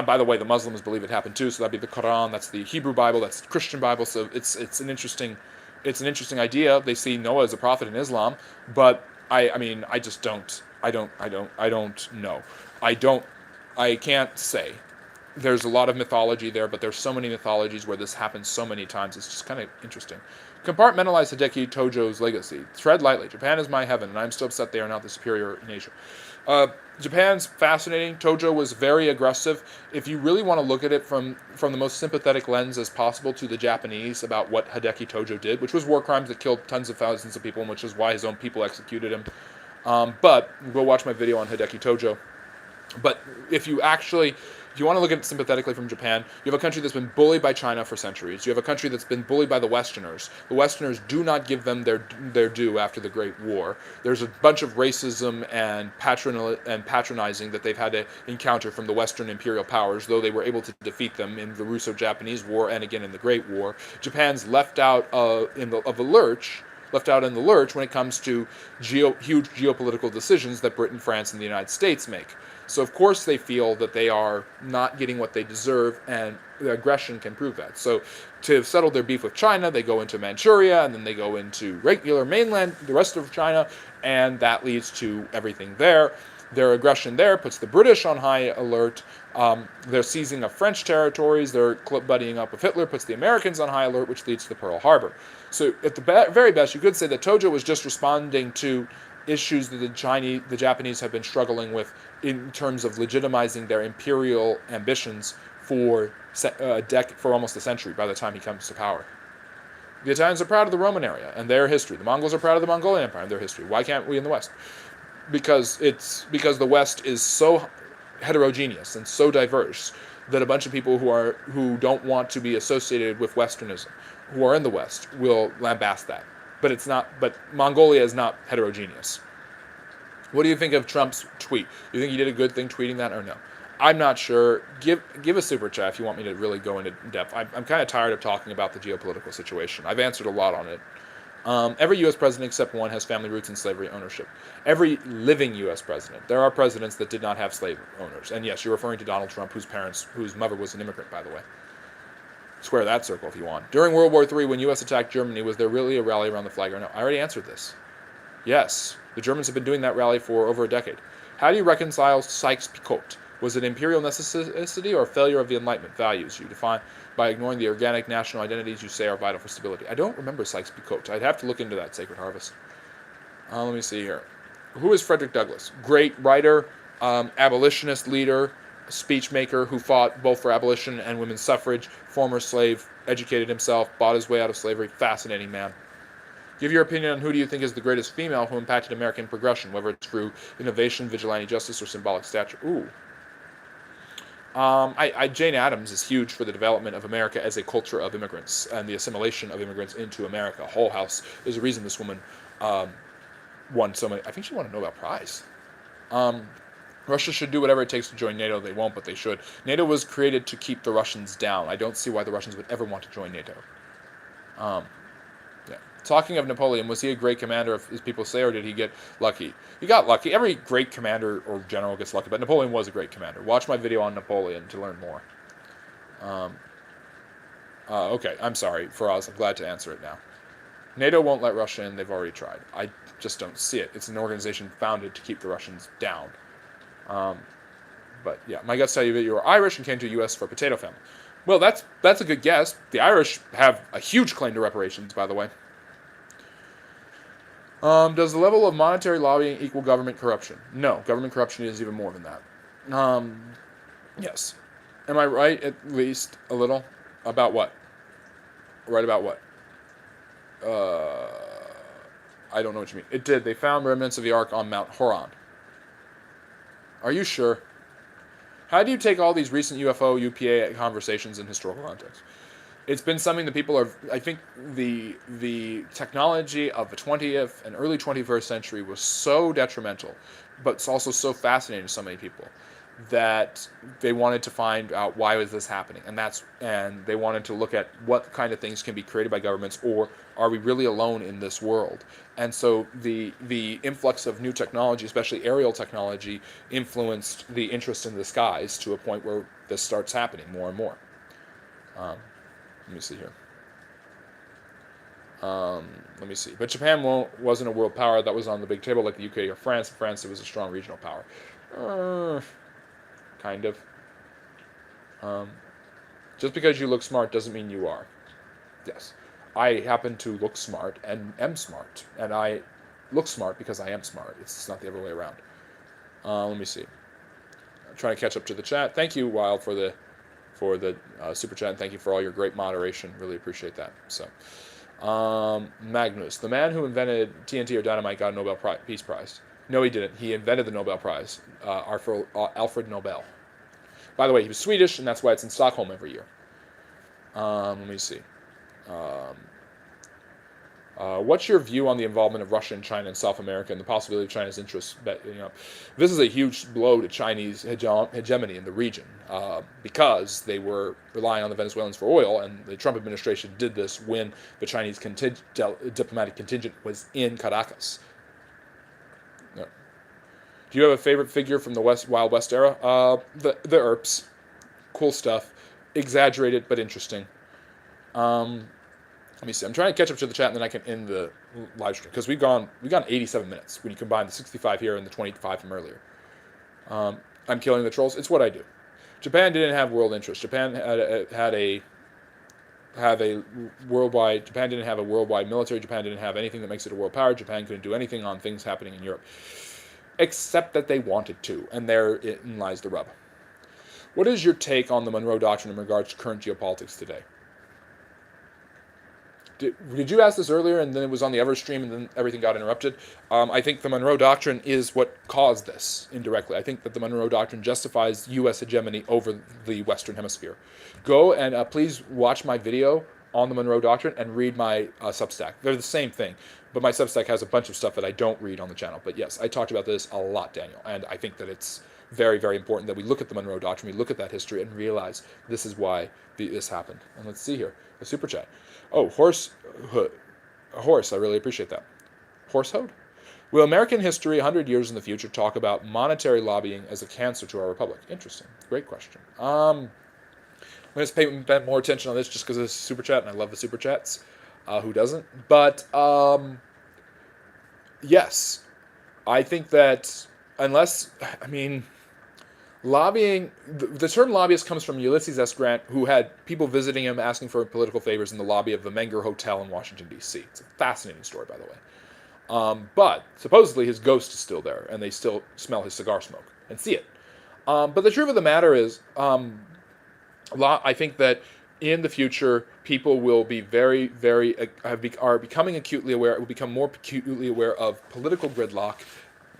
Speaker 1: By the way, the Muslims believe it happened too, so that'd be the Quran. That's the Hebrew Bible. That's the Christian Bible. So it's an interesting idea. They see Noah as a prophet in Islam, but I mean, I just don't. I don't know. I can't say. There's a lot of mythology there, but there's so many mythologies where this happens so many times. It's just kind of interesting. Compartmentalize Hideki Tojo's legacy. Tread lightly. Japan is my heaven, and I'm still upset they are not the superior in Asia. Japan's fascinating. Tojo was very aggressive. If you really want to look at it from the most sympathetic lens as possible to the Japanese about what Hideki Tojo did, which was war crimes that killed tons of thousands of people, and which is why his own people executed him. But go watch my video on Hideki Tojo. But if you want to look at it sympathetically from Japan, you have a country that's been bullied by China for centuries. You have a country that's been bullied by the Westerners. The Westerners do not give them their due after the Great War. There's a bunch of racism and patronizing that they've had to encounter from the Western imperial powers, though they were able to defeat them in the Russo-Japanese War and again in the Great War. Japan's left out in the lurch when it comes to huge geopolitical decisions that Britain, France, and the United States make. So of course they feel that they are not getting what they deserve, and the aggression can prove that. So to settle their beef with China, they go into Manchuria, and then they go into regular mainland, the rest of China, and that leads to everything there. Their aggression there puts the British on high alert. Their seizing of French territories, their buddying up with Hitler puts the Americans on high alert, which leads to Pearl Harbor. So at the very best, you could say that Tojo was just responding to issues that the Japanese have been struggling with in terms of legitimizing their imperial ambitions for almost a century by the time he comes to power. The Italians are proud of the Roman area and their history. The Mongols are proud of the Mongolian Empire and their history. Why can't we in the West? Because the West is so heterogeneous and so diverse that a bunch of people who don't want to be associated with Westernism, who are in the West, will lambast that. But Mongolia is not heterogeneous. What do you think of Trump's tweet? Do you think he did a good thing tweeting that or no? I'm not sure. Give a super chat if you want me to really go into depth. I'm kind of tired of talking about the geopolitical situation. I've answered a lot on it. Every U.S. president except one has family roots in slavery ownership. Every living U.S. president. There are presidents that did not have slave owners. And yes, you're referring to Donald Trump, whose mother was an immigrant, by the way. Square that circle if you want. During World War III, when U.S. attacked Germany, was there really a rally around the flag or no? I already answered this. Yes, the Germans have been doing that rally for over a decade. How do you reconcile Sykes-Picot? Was it imperial necessity or failure of the Enlightenment values you define by ignoring the organic national identities you say are vital for stability? I don't remember Sykes-Picot. I'd have to look into that, Sacred Harvest. Let me see here. Who is Frederick Douglass? Great writer, abolitionist leader, speech maker who fought both for abolition and women's suffrage, former slave, educated himself, bought his way out of slavery. Fascinating man. Give your opinion on who do you think is the greatest female who impacted American progression, whether it's through innovation, vigilante justice, or symbolic stature. Ooh. Jane Addams is huge for the development of America as a culture of immigrants and the assimilation of immigrants into America. Whole House. There's a reason this woman won so many. I think she won a Nobel Prize. Russia should do whatever it takes to join NATO. They won't, but they should. NATO was created to keep the Russians down. I don't see why the Russians would ever want to join NATO. Yeah. Talking of Napoleon, was he a great commander, as people say, or did he get lucky? He got lucky. Every great commander or general gets lucky, but Napoleon was a great commander. Watch my video on Napoleon to learn more. Okay, I'm sorry, Faraz. I'm glad to answer it now. NATO won't let Russia in. They've already tried. I just don't see it. It's an organization founded to keep the Russians down. But yeah, my guts tell you that you were Irish and came to the U.S. for a potato famine. Well, that's a good guess. The Irish have a huge claim to reparations, by the way. Does the level of monetary lobbying equal government corruption? No, government corruption is even more than that. Yes. Am I right, at least a little? About what? Right about what? I don't know what you mean. It did. They found remnants of the Ark on Mount Horon. Are you sure? How do you take all these recent UFO, UPA conversations in historical context? It's been something that people are, I think the technology of the 20th and early 21st century was so detrimental, but it's also so fascinating to so many people, that they wanted to find out why was this happening, and they wanted to look at what kind of things can be created by governments, or are we really alone in this world? And so the influx of new technology, especially aerial technology, influenced the interest in the skies to a point where this starts happening more and more. Let me see here. Let me see. But Japan wasn't a world power that was on the big table like the UK or France. In France, it was a strong regional power. Kind of. Just because you look smart doesn't mean you are. Yes. I happen to look smart and am smart. And I look smart because I am smart. It's not the other way around. Let me see. I'm trying to catch up to the chat. Thank you, Wild, for the super chat, and thank you for all your great moderation. Really appreciate that. So, Magnus, the man who invented TNT or dynamite, got a Nobel Peace Prize. No, he didn't. He invented the Nobel Prize. Alfred Nobel. By the way, he was Swedish, and that's why it's in Stockholm every year. Let me see. What's your view on the involvement of Russia and China in South America and the possibility of China's interests? This is a huge blow to Chinese hegemony in the region because they were relying on the Venezuelans for oil, and the Trump administration did this when the Chinese diplomatic contingent was in Caracas. No. Do you have a favorite figure from the Wild West era? The Earps. Cool stuff. Exaggerated, but interesting. Let me see. I'm trying to catch up to the chat, and then I can end the live stream because we've gone 87 minutes when you combine the 65 here and the 25 from earlier. I'm killing the trolls. It's what I do. Japan didn't have world interest. Japan had a worldwide. Japan didn't have a worldwide military. Japan didn't have anything that makes it a world power. Japan couldn't do anything on things happening in Europe, except that they wanted to, and therein lies the rub. What is your take on the Monroe Doctrine in regards to current geopolitics today? Did you ask this earlier, and then it was on the other stream, and then everything got interrupted? I think the Monroe Doctrine is what caused this, indirectly. I think that the Monroe Doctrine justifies U.S. hegemony over the Western Hemisphere. Go and please watch my video on the Monroe Doctrine and read my Substack. They're the same thing, but my Substack has a bunch of stuff that I don't read on the channel. But yes, I talked about this a lot, Daniel, and I think that it's very, very important that we look at the Monroe Doctrine, we look at that history, and realize this is why this happened. And let's see here, a super chat. Oh, a horse, I really appreciate that. Horsehood? Will American history 100 years in the future talk about monetary lobbying as a cancer to our republic? Interesting. Great question. I'm going to pay more attention on this just because of this super chat, and I love the super chats. Who doesn't? But, yes. I think that lobbying, the term lobbyist comes from Ulysses S. Grant, who had people visiting him asking for political favors in the lobby of the Menger Hotel in Washington, D.C. It's a fascinating story, by the way. But supposedly his ghost is still there, and they still smell his cigar smoke and see it. But the truth of the matter is, I think that in the future, people will be very, are becoming acutely aware, will become more acutely aware of political gridlock,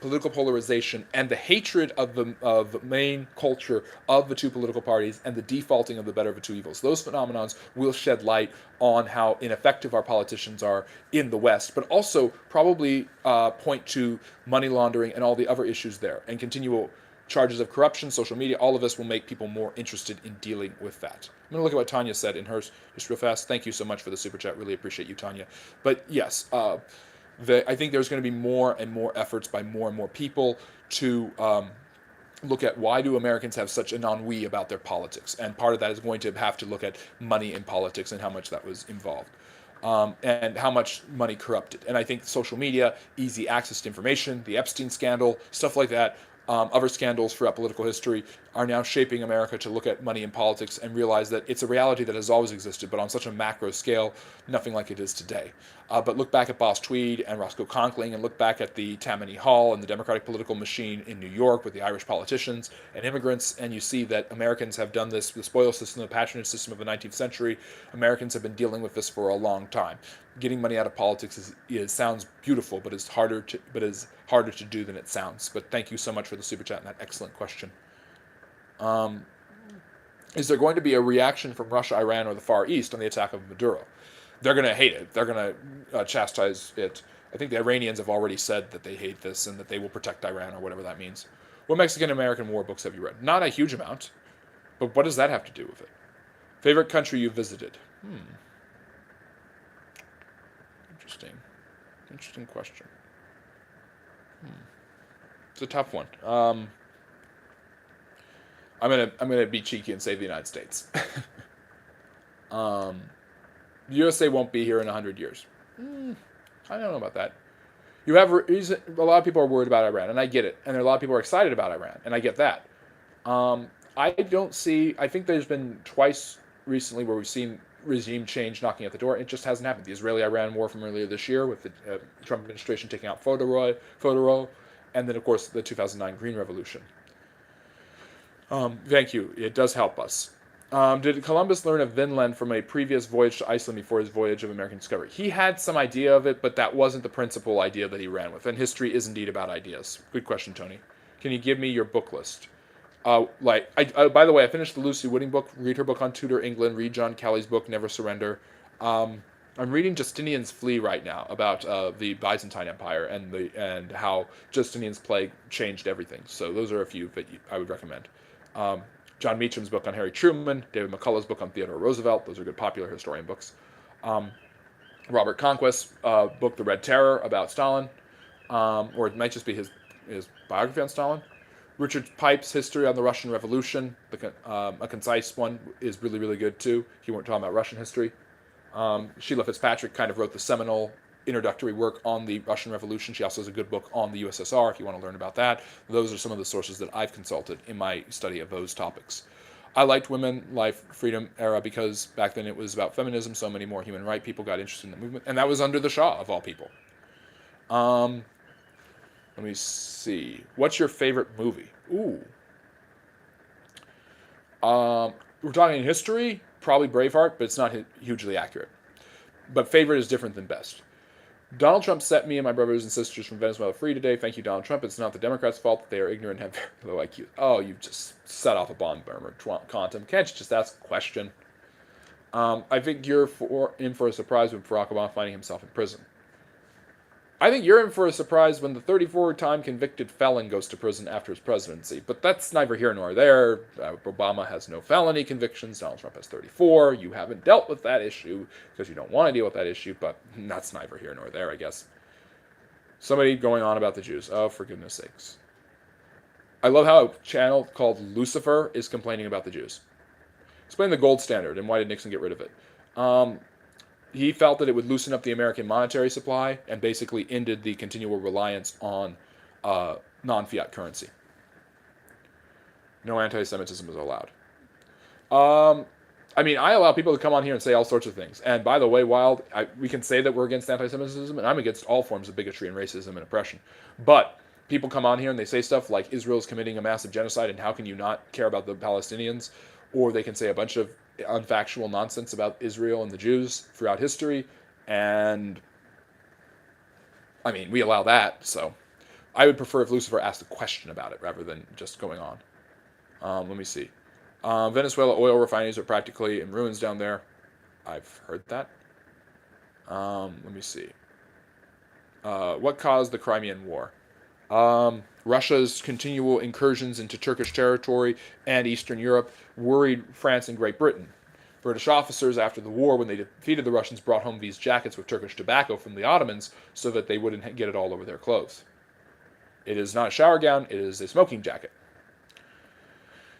Speaker 1: political polarization, and the hatred of the main culture of the two political parties, and the defaulting of the better of the two evils. Those phenomenons will shed light on how ineffective our politicians are in the West, but also probably point to money laundering and all the other issues there, and continual charges of corruption, social media. All of this will make people more interested in dealing with that. I'm going to look at what Tanya said in hers just real fast. Thank you so much for the super chat. Really appreciate you, Tanya. But yes, I think there's going to be more and more efforts by more and more people to look at why do Americans have such an ennui about their politics. And part of that is going to have to look at money in politics and how much that was involved. And how much money corrupted. And I think social media, easy access to information, the Epstein scandal, stuff like that, other scandals throughout political history are now shaping America to look at money in politics and realize that it's a reality that has always existed, but on such a macro scale, nothing like it is today. But look back at Boss Tweed and Roscoe Conkling, and look back at the Tammany Hall and the Democratic political machine in New York with the Irish politicians and immigrants, and you see that Americans have done this, the spoil system, the patronage system of the 19th century. Americans have been dealing with this for a long time. Getting money out of politics sounds beautiful, but is harder to do than it sounds. But thank you so much for the super chat and that excellent question. Is there going to be a reaction from Russia, Iran, or the Far East on the attack of Maduro? They're going to hate it. They're going to chastise it. I think the Iranians have already said that they hate this and that they will protect Iran, or whatever that means. What Mexican-American War books have you read? Not a huge amount, but what does that have to do with it? Favorite country you visited? Interesting. Interesting question. It's a tough one. I'm gonna be cheeky and say the United States. USA won't be here in 100 years. I don't know about that. You have a lot of people are worried about Iran, and I get it, and there are a lot of people are excited about Iran, and I get that. I don't see. I think there's been twice recently where we've seen regime change knocking at the door. It just hasn't happened. The Israeli-Iran war from earlier this year, with the Trump administration taking out Fodorov, and then of course the 2009 Green Revolution. Thank you. It does help us. Did Columbus learn of Vinland from a previous voyage to Iceland before his voyage of American discovery? He had some idea of it, but that wasn't the principal idea that he ran with. And history is indeed about ideas. Good question, Tony. Can you give me your book list? By the way, I finished the Lucy Wooding book. Read her book on Tudor England. Read John Kelly's book, Never Surrender. I'm reading Justinian's Flea right now about the Byzantine Empire and how Justinian's plague changed everything. So those are a few that I would recommend. John Meacham's book on Harry Truman, David McCullough's book on Theodore Roosevelt. Those are good popular historian books. Robert Conquest's book, The Red Terror, about Stalin, or it might just be his biography on Stalin. Richard Pipe's History on the Russian Revolution, a concise one, is really, really good too. If you weren't talking about Russian history. Sheila Fitzpatrick kind of wrote the seminal introductory work on the Russian Revolution. She also has a good book on the USSR if you want to learn about that. Those are some of the sources that I've consulted in my study of those topics. I liked Women, Life, Freedom era because back then it was about feminism. So many more human rights people got interested in the movement. And that was under the Shah, of all people. Let me see. What's your favorite movie? Ooh. We're talking history, probably Braveheart, but it's not hugely accurate. But favorite is different than best. Donald Trump set me and my brothers and sisters from Venezuela free today. Thank you, Donald Trump. It's not the Democrats' fault that they are ignorant and have very low IQ. Oh, you just set off a bomb burner, Quantum. Can't you just ask a question? I think you're in for a surprise with Barack Obama finding himself in prison. I think you're in for a surprise when the 34-time convicted felon goes to prison after his presidency. But that's neither here nor there. Obama has no felony convictions. Donald Trump has 34. You haven't dealt with that issue because you don't want to deal with that issue. But that's neither here nor there, I guess. Somebody going on about the Jews. Oh, for goodness sakes. I love how a channel called Lucifer is complaining about the Jews. Explain the gold standard and why did Nixon get rid of it. He felt that it would loosen up the American monetary supply and basically ended the continual reliance on non-fiat currency. No anti-Semitism is allowed. I allow people to come on here and say all sorts of things. And by the way, we can say that we're against anti-Semitism, and I'm against all forms of bigotry and racism and oppression. But people come on here and they say stuff like Israel's committing a massive genocide, and how can you not care about the Palestinians? Or they can say a bunch of unfactual nonsense about Israel and the Jews throughout history, and we allow that. So I would prefer if Lucifer asked a question about it rather than just going on. Let me see. Venezuela oil refineries are practically in ruins down there. I've heard that. Let me see. What caused the Crimean War? Russia's continual incursions into Turkish territory and Eastern Europe worried France and Great Britain. British officers, after the war, when they defeated the Russians, brought home these jackets with Turkish tobacco from the Ottomans so that they wouldn't get it all over their clothes. It is not a shower gown, it is a smoking jacket.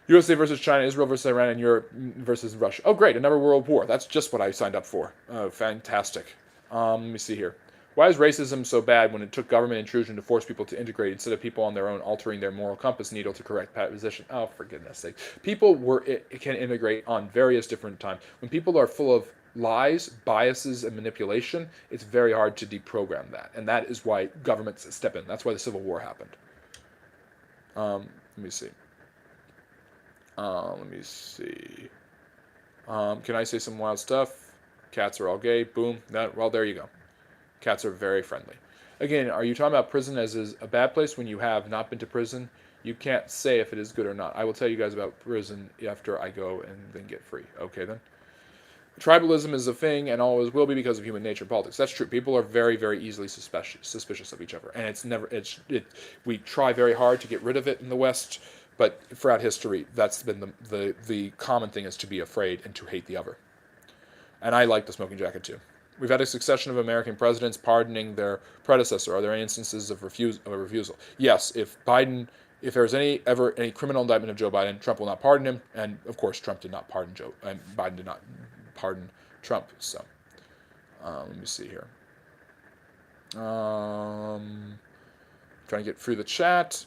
Speaker 1: USA versus China, Israel versus Iran, and Europe versus Russia. Oh, great, another world war. That's just what I signed up for. Oh, fantastic. Let me see here. Why is racism so bad when it took government intrusion to force people to integrate instead of people on their own altering their moral compass needle to correct position? Oh, for goodness sake. People can integrate on various different times. When people are full of lies, biases, and manipulation, it's very hard to deprogram that. And that is why governments step in. That's why the Civil War happened. Let me see. Can I say some wild stuff? Cats are all gay. Boom. Well, there you go. Cats are very friendly. Again, are you talking about prison as is a bad place when you have not been to prison? You can't say if it is good or not. I will tell you guys about prison after I go and then get free. Okay, then? tribalism is a thing and always will be because of human nature and politics. That's true. People are very, very easily suspicious of each other, and we try very hard to get rid of it in the West, but throughout history, that's been the common thing, is to be afraid and to hate the other. And I like the smoking jacket too. We've had a succession of American presidents pardoning their predecessor. Are there any instances of a refusal? Yes. If there's ever any criminal indictment of Joe Biden, Trump will not pardon him. And of course, Trump did not pardon Joe, and Biden did not pardon Trump. So let me see here. Trying to get through the chat.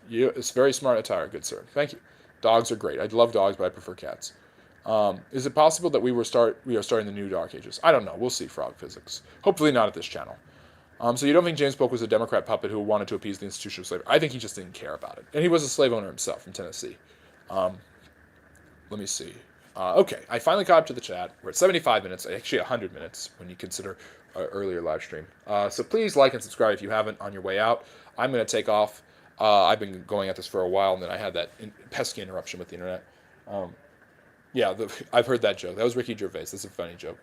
Speaker 1: It's very smart attire, good sir. Thank you. Dogs are great. I love dogs, but I prefer cats. Is it possible that we are starting the new Dark Ages? I don't know. We'll see, Frog Physics. Hopefully not at this channel. So you don't think James Polk was a Democrat puppet who wanted to appease the institution of slavery? I think he just didn't care about it. And he was a slave owner himself from Tennessee. Let me see. Okay, I finally caught up to the chat. We're at 75 minutes, actually 100 minutes when you consider our earlier live stream. So please like and subscribe if you haven't on your way out. I'm going to take off. I've been going at this for a while, and then I had that pesky interruption with the internet. Yeah, I've heard that joke. That was Ricky Gervais. That's a funny joke.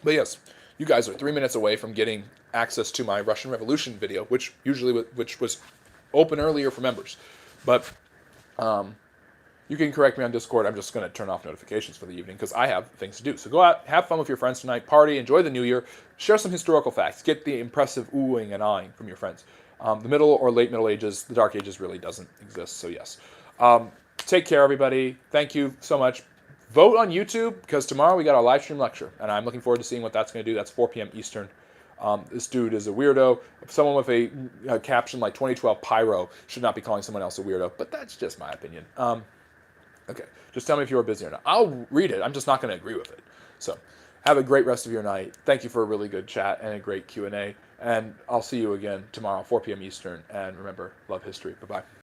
Speaker 1: But yes, you guys are 3 minutes away from getting access to my Russian Revolution video, which was open earlier for members. But you can correct me on Discord. I'm just going to turn off notifications for the evening because I have things to do. So go out, have fun with your friends tonight, party, enjoy the new year, share some historical facts, get the impressive oohing and ahhing from your friends. The Middle or Late Middle Ages, the Dark Ages really doesn't exist, so yes. Take care, everybody. Thank you so much. Vote on YouTube, because tomorrow we got our live stream lecture, and I'm looking forward to seeing what that's going to do. That's 4 p.m. Eastern. This dude is a weirdo. Someone with a caption like 2012 Pyro should not be calling someone else a weirdo, but that's just my opinion. Okay, just tell me if you're busy or not. I'll read it. I'm just not going to agree with it. So have a great rest of your night. Thank you for a really good chat and a great Q&A, and I'll see you again tomorrow, 4 p.m. Eastern. And remember, love history. Bye-bye.